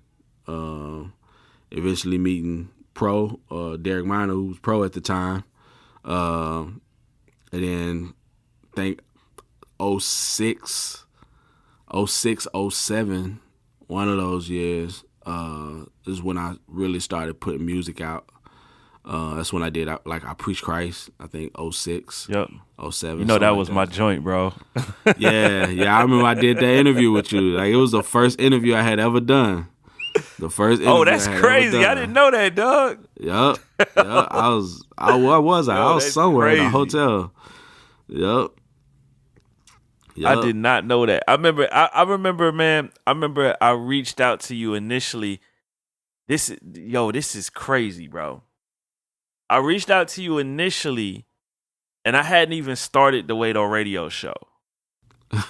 S3: eventually meeting Pro, Derek Minor, who was Pro at the time. And then I think 06, 07, one of those years is when I really started putting music out. That's when I did, I Preach Christ, I think 06,
S2: yep.
S3: 07.
S2: You know, that was my joint, bro.
S3: yeah. I remember I did that interview with you. Like, it was the first interview I had ever done. The first interview.
S2: Oh, that's crazy. I didn't know that, dog.
S3: Yep. I was somewhere
S2: crazy.
S3: in a hotel. Yep.
S2: I did not know that. I remember, man. I remember I reached out to you initially. This is crazy, bro. I reached out to you initially, and I hadn't even started the Wado radio show.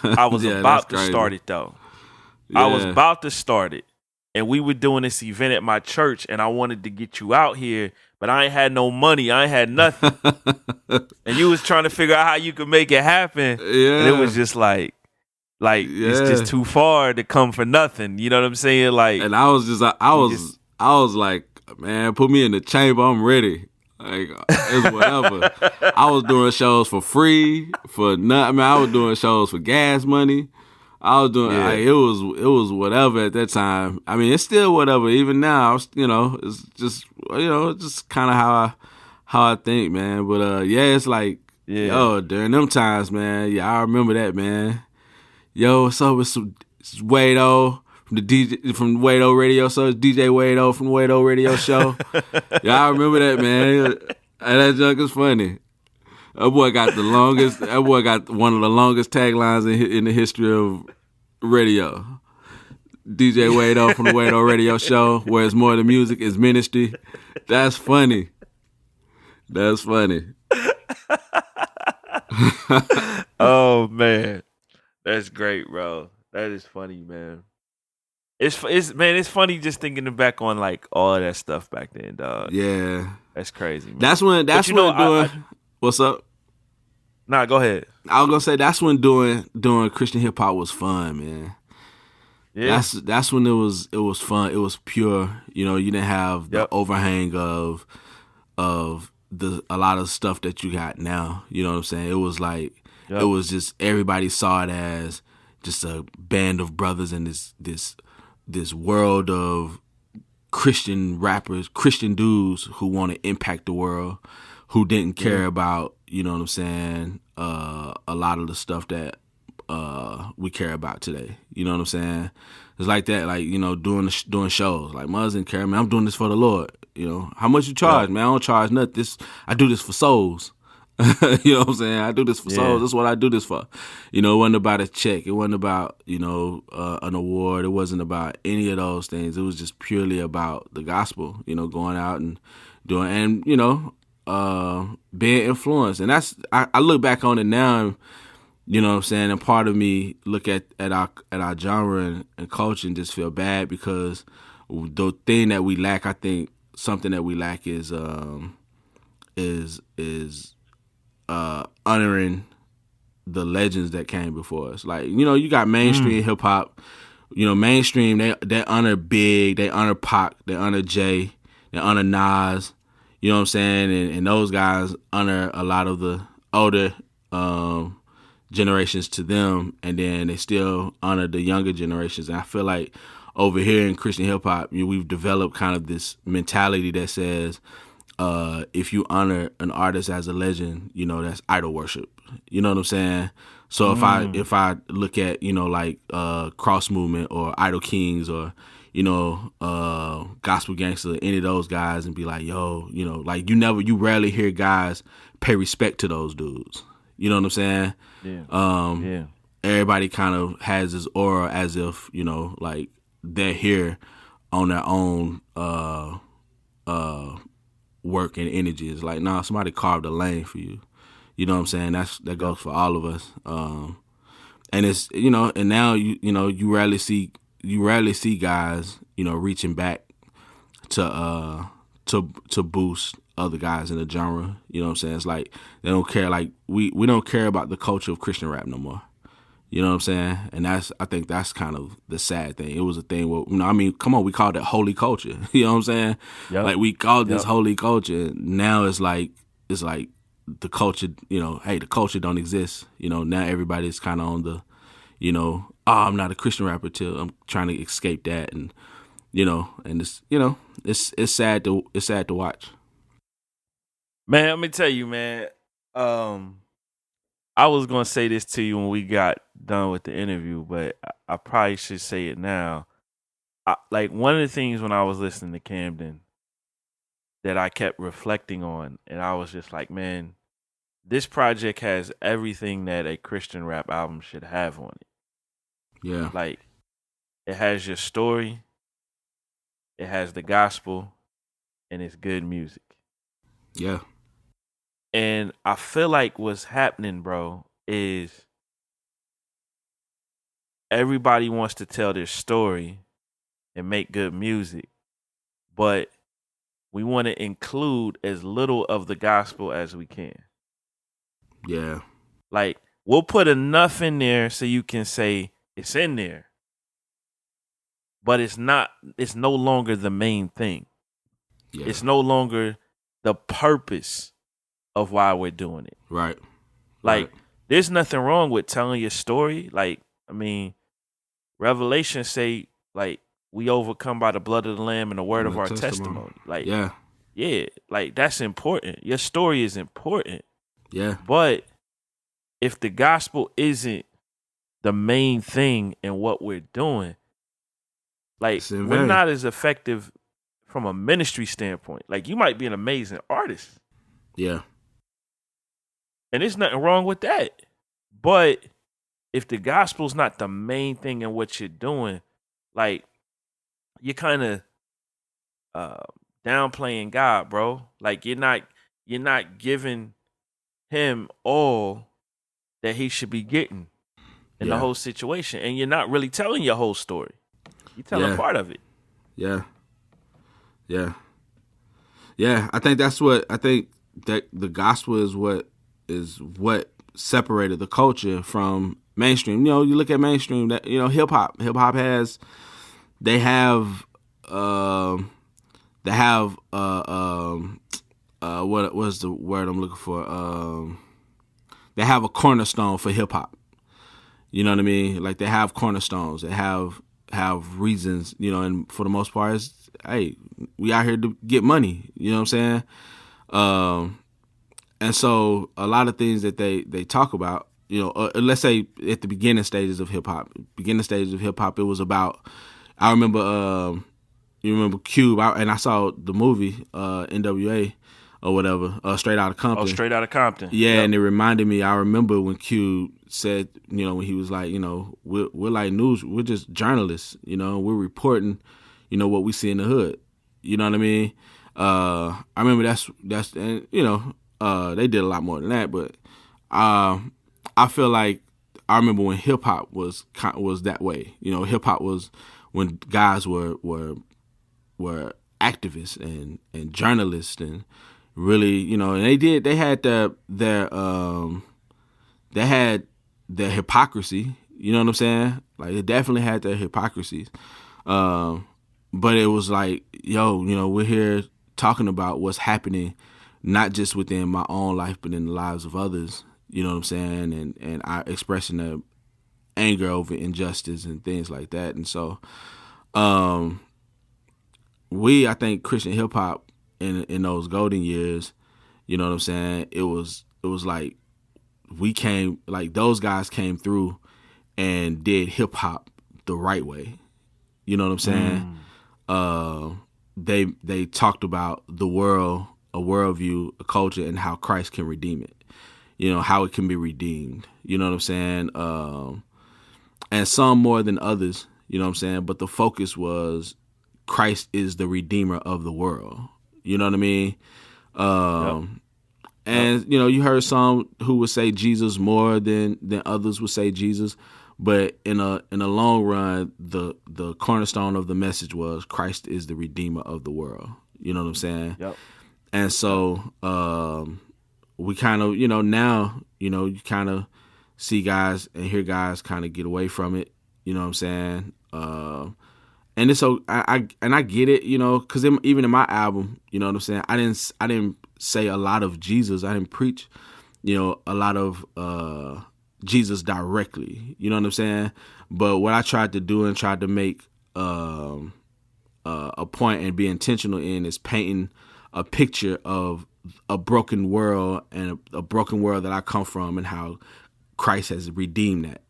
S2: I was about to start it though. Yeah. I was about to start it, and we were doing this event at my church, and I wanted to get you out here, but I ain't had no money. I ain't had nothing, and you was trying to figure out how you could make it happen. Yeah, and it was just like it's just too far to come for nothing. You know what I'm saying? Like,
S4: and I was like, man, put me in the chamber. I'm ready. Like, it's whatever. I was doing shows for free, for nothing. I mean, I was doing shows for gas money. I was doing like, it was whatever at that time. I mean, it's still whatever. Even now, it's just just kind of how I think, man. But it's like, during them times, man. Yeah, I remember that, man. Yo, what's up with it's Wado from the Wado radio show? It's DJ Wado from the Wado radio show. Yeah, I remember that, man. And that junk is funny. That boy got one of the longest taglines in the history of radio. DJ Wado from the Wado radio show, where it's more than music, it's ministry. That's funny. That's funny.
S2: Oh man, that's great, bro. That is funny, man. It's funny just thinking back on like all that stuff back then, dog.
S4: Yeah,
S2: that's crazy, man.
S4: That's when what's up?
S2: Nah, go ahead.
S4: I was gonna say that's when doing Christian hip hop was fun, man. Yeah, that's when it was fun. It was pure. You know, you didn't have the overhang of a lot of stuff that you got now. You know what I'm saying? It was like it was just everybody saw it as just a band of brothers in this world of Christian rappers, Christian dudes who want to impact the world, who didn't care about, you know what I'm saying, a lot of the stuff that we care about today. You know what I'm saying? It's like that, like, you know, doing shows. Like, Muzz didn't care, man. I'm doing this for the Lord. You know, how much you charge, man? I don't charge nothing. I do this for souls. You know what I'm saying? I do this for souls. That's what I do this for. You know, it wasn't about a check. It wasn't about, you know, an award. It wasn't about any of those things. It was just purely about the gospel, you know, going out and doing, and, you know, being influenced. And that's, I look back on it now, you know what I'm saying, and part of me look at our genre and culture and just feel bad, because the thing that we lack, I think something that we lack is honoring the legends that came before us. Like, you know, you got mainstream hip hop. You know, mainstream, they honor Big, they honor Pac, they honor Jay, they honor Nas. You know what I'm saying? And those guys honor a lot of the older generations to them, and then they still honor the younger generations. And I feel like over here in Christian hip hop, you know, we've developed kind of this mentality that says, if you honor an artist as a legend, you know, that's idol worship. You know what I'm saying? So if I look at, you know, like Cross Movement or Idol Kings or, you know, Gospel Gangster, any of those guys, and be like, yo, you know, like you rarely hear guys pay respect to those dudes. You know what I'm saying? Yeah. Everybody kind of has this aura as if, you know, like they're here on their own work and energy. It's like, nah, somebody carved a lane for you. You know what I'm saying? That goes for all of us. And it's, you know, and now you rarely see guys, you know, reaching back to boost other guys in the genre. You know what I'm saying? It's like they don't care. Like we don't care about the culture of Christian rap no more. You know what I'm saying? And I think that's kind of the sad thing. It was a thing where, you know, I mean, come on, we called it holy culture. You know what I'm saying? Yep. Like we called this holy culture. Now it's like the culture, you know, hey, the culture don't exist. You know, now everybody's kind of on the, you know, I'm not a Christian rapper till I'm trying to escape that, and you know, and it's, you know, it's sad to watch.
S2: Man, let me tell you, man. I was gonna say this to you when we got done with the interview, but I probably should say it now. Like one of the things when I was listening to Camden that I kept reflecting on, and I was just like, man, this project has everything that a Christian rap album should have on it.
S3: Yeah.
S2: Like, it has your story, it has the gospel, and it's good music.
S3: Yeah.
S2: And I feel like what's happening, bro, is everybody wants to tell their story and make good music, but we want to include as little of the gospel as we can.
S3: Yeah.
S2: Like, we'll put enough in there so you can say it's in there, but it's no longer the main thing.
S3: Yeah.
S2: It's no longer the purpose of why we're doing it.
S3: Right.
S2: Like, there's nothing wrong with telling your story. Like, I mean, Revelation say, like, we overcome by the blood of the Lamb and the word of our testimony. Like, yeah, like, that's important. Your story is important.
S3: Yeah.
S2: But if the gospel isn't the main thing in what we're doing, like, we're not as effective from a ministry standpoint. Like, you might be an amazing artist.
S3: Yeah.
S2: And there's nothing wrong with that. But if the gospel's not the main thing in what you're doing, like, you're kind of downplaying God, bro. Like, you're not giving him all that he should be getting in the whole situation. And you're not really telling your whole story. You're telling part of it.
S3: Yeah. Yeah. Yeah. I think that the gospel is what separated the culture from mainstream. You know, you look at mainstream, that, you know, hip hop has, they have what was the word I'm looking for? They have a cornerstone for hip hop. You know what I mean? Like, they have cornerstones. They have reasons, you know, and for the most part, it's, hey, we out here to get money. You know what I'm saying? And so a lot of things that they talk about, you know, let's say at the beginning stages of hip hop, it was about, I remember, you remember Cube, and I saw the movie, NWA or whatever, Straight Outta Compton.
S2: Oh, Straight Outta Compton.
S3: Yeah, and it reminded me, I remember when Cube said, you know, when he was like, you know, we're like news, we're just journalists, you know, we're reporting, you know, what we see in the hood. You know what I mean? I remember that's, and, you know, they did a lot more than that, but I feel like I remember when hip hop was that way. You know, hip hop was when guys were activists and journalists and really, you know, and they had their hypocrisy. You know what I'm saying? Like, they definitely had their hypocrisies. But it was like, yo, you know, we're here talking about what's happening, not just within my own life, but in the lives of others. You know what I'm saying? And I expressing the anger over injustice and things like that. And so, I think Christian hip hop in those golden years, you know what I'm saying? It was like those guys came through and did hip hop the right way. You know what I'm saying? They talked about the world, a worldview, a culture, and how Christ can redeem it. You know, how it can be redeemed. You know what I'm saying? And some more than others, you know what I'm saying? But the focus was Christ is the redeemer of the world. You know what I mean? And, you know, you heard some who would say Jesus more than others would say Jesus. But in a long run, the cornerstone of the message was Christ is the redeemer of the world. You know what I'm saying?
S2: Yep.
S3: And so we kind of, you know, now, you know, you kind of see guys and hear guys kind of get away from it. You know what I'm saying? And it's so I get it, you know, because even in my album, you know what I'm saying, I didn't say a lot of Jesus. I didn't preach, you know, a lot of Jesus directly. You know what I'm saying? But what I tried to do and tried to make a point and be intentional in is painting a picture of a broken world and a broken world that I come from and how Christ has redeemed that.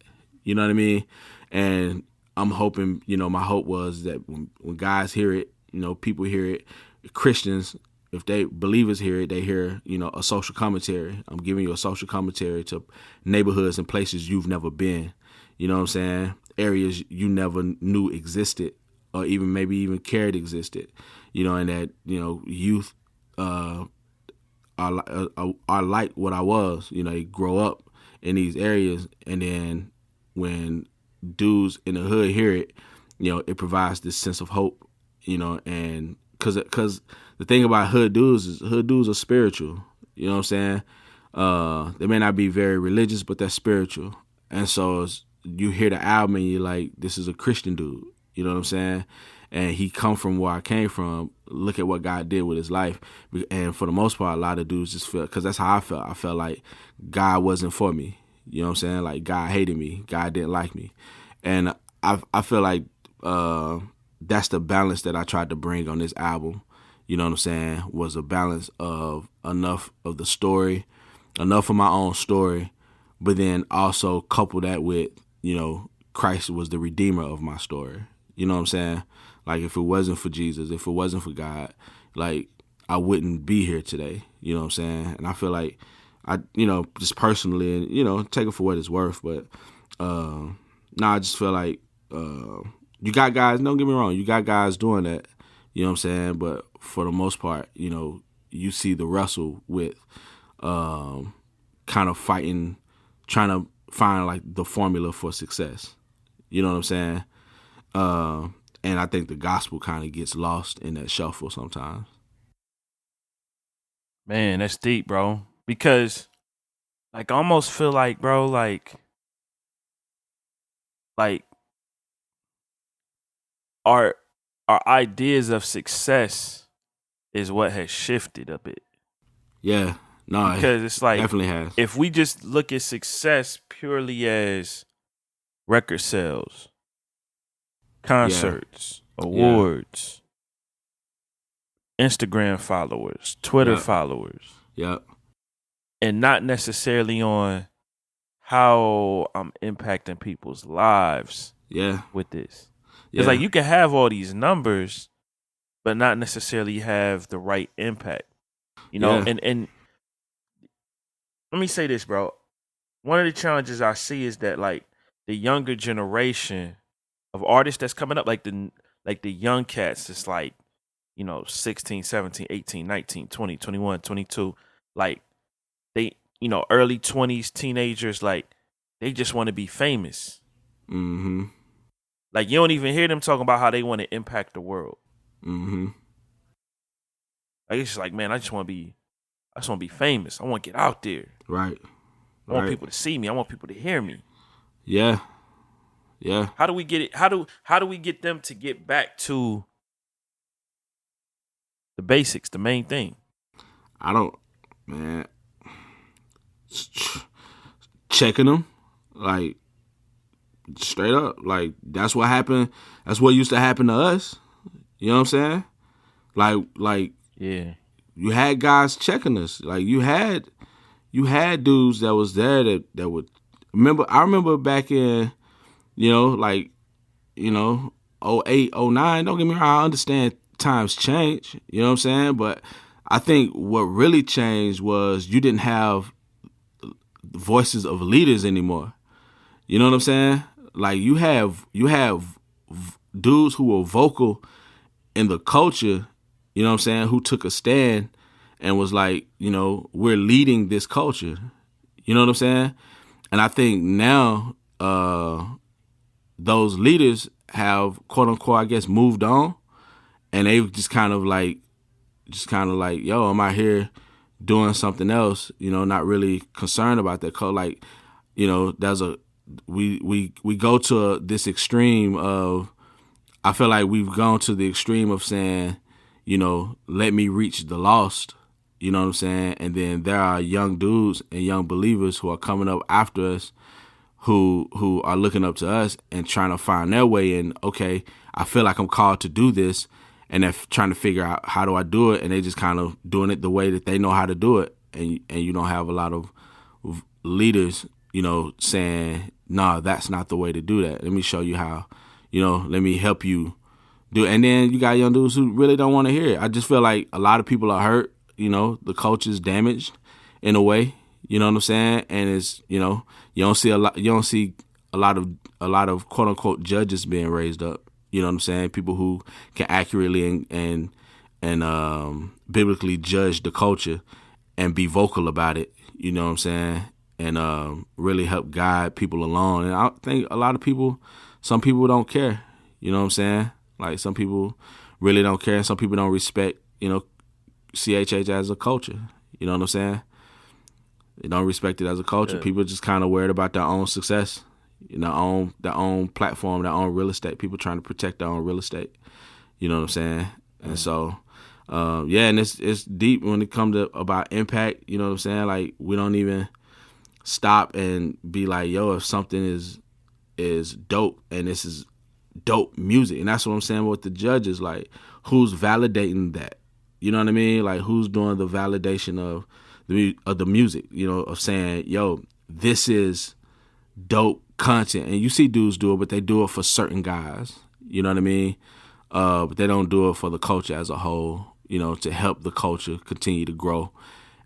S3: You know what I mean? And I'm hoping, you know, my hope was that when guys hear it, you know, people hear it, Christians, if they believers hear it, they hear, a social commentary. I'm giving you a social commentary to neighborhoods and places you've never been. You know what I'm saying? Areas you never knew existed, or maybe even cared existed. And that youth are like what I was. They grow up in these areas, and then when dudes in the hood hear it, it provides this sense of hope. And because the thing about hood dudes are spiritual. You know what I'm saying? They may not be very religious, but they're spiritual. And so you hear the album and you're like, this is a Christian dude. You know what I'm saying? And he come from where I came from. Look at what God did with his life. And for the most part, a lot of dudes just feel, because that's how I felt. I felt like God wasn't for me. You know what I'm saying? Like God hated me. God didn't like me. And I feel like that's the balance that I tried to bring on this album. You know what I'm saying? Was a balance of enough of the story, enough of my own story, but then also couple that with, Christ was the redeemer of my story. You know what I'm saying? Like if it wasn't for Jesus, if it wasn't for God, like I wouldn't be here today. You know what I'm saying? And I feel like I just personally, and, take it for what it's worth. But I just feel like you got guys, don't get me wrong, you got guys doing that. You know what I'm saying? But for the most part, you see the wrestle with kind of fighting, trying to find like the formula for success. You know what I'm saying? And I think the gospel kind of gets lost in that shuffle sometimes.
S2: Man, that's deep, bro. Because like I almost feel like, bro, like our ideas of success is what has shifted a bit.
S3: Yeah. No,
S2: because it's like
S3: definitely has.
S2: If we just look at success purely as record sales, concerts, awards, Instagram followers, Twitter followers.
S3: Yep.
S2: And not necessarily on how I'm impacting people's lives with this. It's like you can have all these numbers, but not necessarily have the right impact. And let me say this, bro. One of the challenges I see is that like the younger generation of artists that's coming up, like the young cats, it's like, 16, 17, 18, 19, 20, 21, 22, like they, early 20s, teenagers, like they just want to be famous.
S3: Mm-hmm.
S2: Like you don't even hear them talking about how they want to impact the world.
S3: Mm-hmm.
S2: Like it's just like, man, I just want to be famous. I want to get out there.
S3: Right.
S2: I want people to see me. I want people to hear me.
S3: Yeah. Yeah.
S2: How do we get it? How do we get them to get back to the basics, the main thing?
S3: Checking them, like straight up, like that's what happened. That's what used to happen to us. You know what I'm saying? Like
S2: yeah.
S3: You had guys checking us. Like you had dudes that was there that would remember. I remember back in, 08, 09. Don't get me wrong. I understand times change. You know what I'm saying? But I think what really changed was you didn't have voices of leaders anymore. You know what I'm saying? Like you have dudes who were vocal in the culture. You know what I'm saying? Who took a stand and was like, we're leading this culture. You know what I'm saying? And I think now those leaders have, quote unquote, I guess, moved on, and they just kind of like, yo, I'm out here doing something else. Not really concerned about that. Like, we go to this extreme of, I feel like we've gone to the extreme of saying, let me reach the lost, you know what I'm saying? And then there are young dudes and young believers who are coming up after us who are looking up to us and trying to find their way in, okay, I feel like I'm called to do this, and they're trying to figure out how do I do it, and they just kind of doing it the way that they know how to do it. And you don't have a lot of leaders, saying, nah, that's not the way to do that. Let me show you how, let me help you
S4: And then you got young dudes who really don't want to hear it. I just feel like a lot of people are hurt. The culture's damaged in a way. You know what I'm saying? And it's you don't see a lot of quote unquote judges being raised up. You know what I'm saying? People who can accurately and biblically judge the culture and be vocal about it. You know what I'm saying? And really help guide people along. And I think a lot of people, some people don't care. You know what I'm saying? Like some people really don't care. And some people don't respect, CHH as a culture. You know what I'm saying? They don't respect it as a culture. Yeah. People just kind of worried about their own success, their own platform, their own real estate. People trying to protect their own real estate. You know what I'm saying? And so, and it's deep when it comes to about impact. You know what I'm saying? Like we don't even stop and be like, yo, if something is dope and this is dope music, and that's what I'm saying with the judges. Like, who's validating that? You know what I mean? Like, who's doing the validation of the music? Of saying, yo, this is dope content. And you see dudes do it, but they do it for certain guys. You know what I mean? But they don't do it for the culture as a whole. To help the culture continue to grow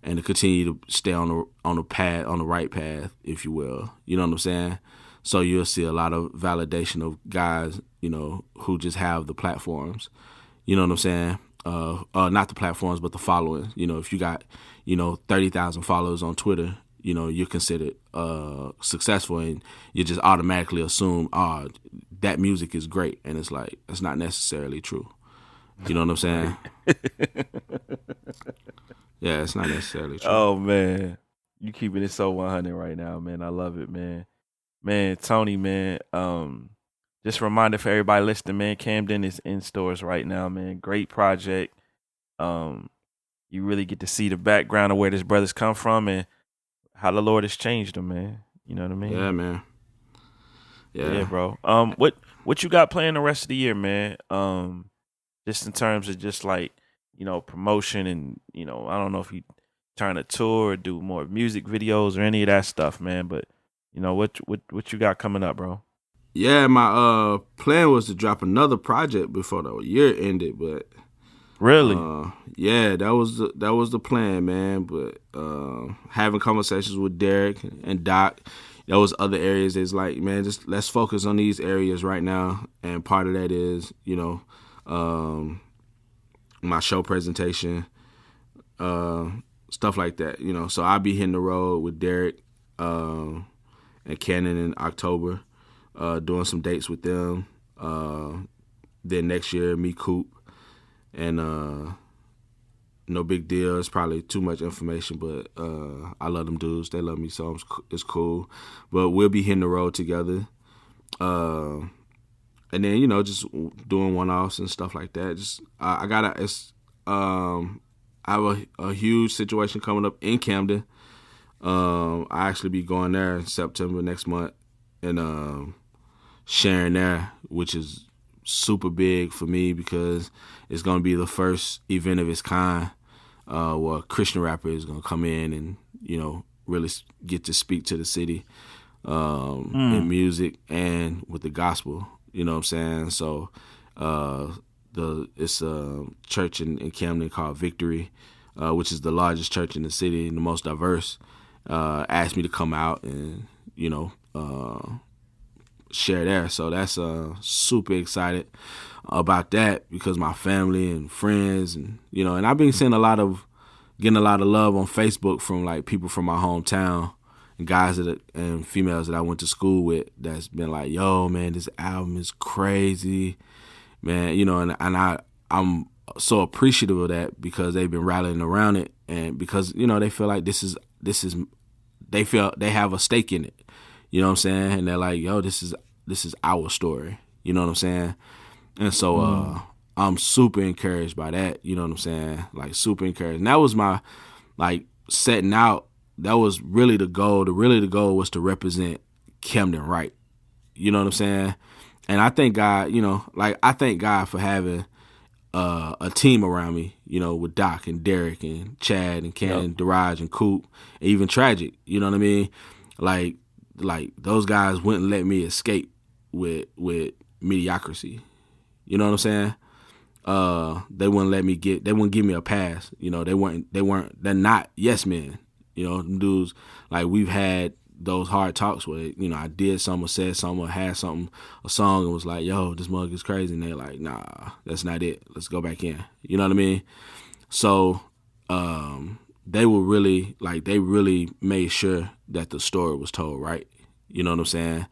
S4: and to continue to stay on the right path, if you will. You know what I'm saying? So you'll see a lot of validation of guys, who just have the platforms. You know what I'm saying? Not the platforms, but the following. If you got, 30,000 followers on Twitter, you're considered successful, and you just automatically assume, that music is great. And it's like, that's not necessarily true. You know what I'm saying? Yeah, it's not necessarily true.
S2: Oh, man. You keeping it so 100 right now, man. I love it, man. Man, Tony, man, just a reminder for everybody listening, man, Camden is in stores right now, man. Great project. You really get to see the background of where this brothers come from and how the Lord has changed them, man. You know what I mean?
S4: Yeah, man.
S2: Yeah, bro. What you got playing the rest of the year, man? Just in terms of just like, promotion and, I don't know if you trying to tour or do more music videos or any of that stuff, man, but what you got coming up, bro?
S4: Yeah, my plan was to drop another project before the year ended, but
S2: really,
S4: yeah, that was the plan, man. But having conversations with Derek and Doc, there was other areas. It's like, man, just let's focus on these areas right now, and part of that is, my show presentation, stuff like that. So I'll be hitting the road with Derek and Camden in October, doing some dates with them. Then next year, me, Coop, and no big deal. It's probably too much information, but I love them dudes. They love me, so it's cool. But we'll be hitting the road together. And then, just doing one-offs and stuff like that. Just I have a huge situation coming up in Camden. I actually be going there in September next month and sharing there, which is super big for me because it's going to be the first event of its kind where a Christian rapper is going to come in and, really get to speak to the city in music and with the gospel. You know what I'm saying? So it's a church in Camden called Victory, which is the largest church in the city and the most diverse. Asked me to come out and, share there. So that's super excited about that because my family and friends and, and I've been getting a lot of love on Facebook from like people from my hometown and guys and females that I went to school with that's been like, yo, man, this album is crazy, man. And I'm so appreciative of that because they've been rallying around it and because, they feel like they feel they have a stake in it. You know what I'm saying? And they're like, yo, this is our story. You know what I'm saying? And so I'm super encouraged by that. You know what I'm saying? Like super encouraged. And that was my setting out. That was really the goal. The goal was to represent Camden right. You know what I'm saying? And I thank God, I thank God for having a team around me, with Doc and Derek and Chad and Ken, Daraj and Coop, and even Tragic. You know what I mean? Like those guys wouldn't let me escape with mediocrity. You know what I'm saying? They wouldn't give me a pass. You know, they're not yes men. You know, them dudes, like, we've had those hard talks where, you know, I did something or said something or had something, a song, and was like, yo, this mug is crazy. And they're like, nah, that's not it. Let's go back in. You know what I mean? So they really made sure that the story was told right. You know what I'm saying?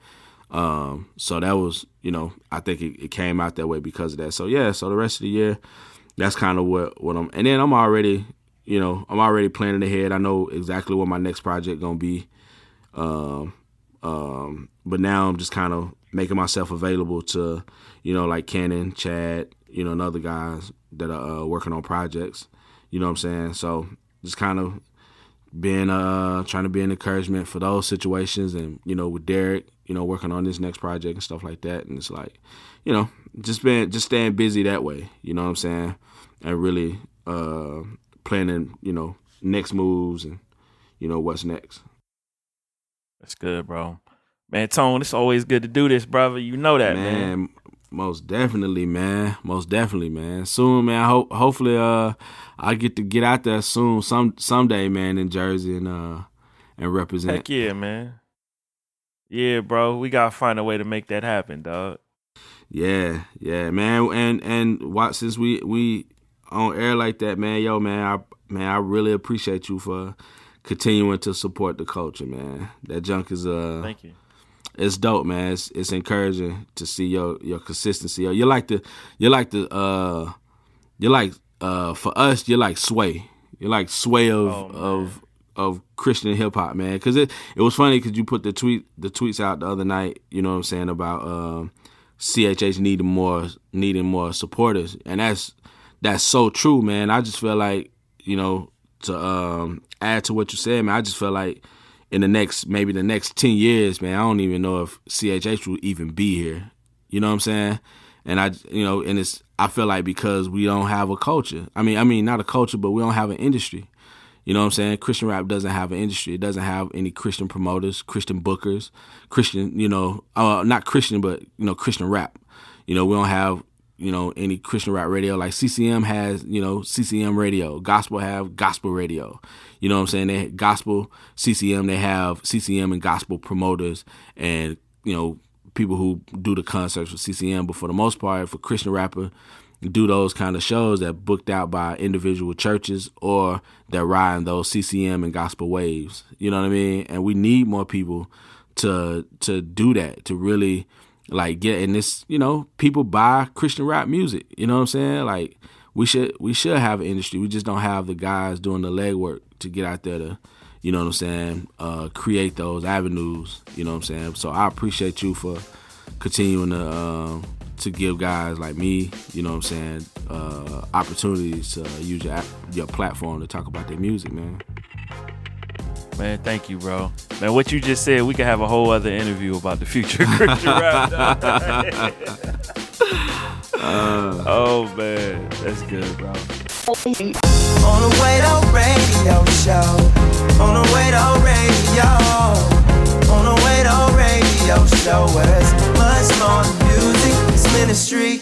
S4: So that was, you know, I think it came out that way because of that. So yeah, so the rest of the year, that's kind of what I'm, and then I'm already planning ahead. I know exactly what my next project gonna be. But now I'm just kind of making myself available to, you know, like Camden, Chad, you know, and other guys that are working on projects. You know what I'm saying? So just kind of being trying to be an encouragement for those situations, and, you know, with Derek, you know, working on this next project and stuff like that. And it's like, you know, just staying busy that way. You know what I'm saying? And really planning, you know, next moves and, you know, what's next.
S2: That's good, bro. Man, Tone, it's always good to do this, brother. You know that, man.
S4: Most definitely, man. Soon, man. Hopefully, I get out there soon, someday, man, in Jersey and represent.
S2: Heck yeah, man. Yeah, bro. We gotta find a way to make that happen, dog.
S4: Yeah, man. And watch, since we on air like that, man. Yo, man, I really appreciate you for continuing to support the culture, man. That junk is
S2: thank you.
S4: It's dope, man. It's encouraging to see your consistency. You're like for us, you're like Sway. You're like Sway of Christian hip hop, man. Because it was funny because you put the tweets out the other night. You know what I'm saying, about CHH needing more supporters, and that's so true, man. I just feel like, you know, to add to what you said, man, I just feel like in the next 10 years, man, I don't even know if CHH will even be here. You know what I'm saying? And I feel like because we don't have a culture. I mean not a culture, but we don't have an industry. You know what I'm saying? Christian rap doesn't have an industry. It doesn't have any Christian promoters, Christian bookers, Christian, you know, not Christian, but, you know, Christian rap. You know, we don't have, you know, any Christian rap radio. Like CCM has, you know, CCM radio. Gospel have gospel radio. You know what I'm saying? They gospel, CCM, they have CCM and gospel promoters and, you know, people who do the concerts for CCM. But for the most part, for Christian rapper, do those kind of shows that booked out by individual churches or that ride those CCM and gospel waves. You know what I mean? And we need more people to do that, to really like get in this, you know, people buy Christian rap music. You know what I'm saying? Like we should have an industry. We just don't have the guys doing the legwork to get out there to, you know what I'm saying, create those avenues. You know what I'm saying? So I appreciate you for continuing to give guys like me, you know what I'm saying, opportunities to use your platform to talk about their music, man.
S2: Man, thank you, bro. Man, what you just said, we could have a whole other interview about the future of Christian rap. Oh, man. That's good, bro.
S1: On the Way Radio Show. On the Way Radio. On the Way Radio Show. Where it's much more than music, it's ministry.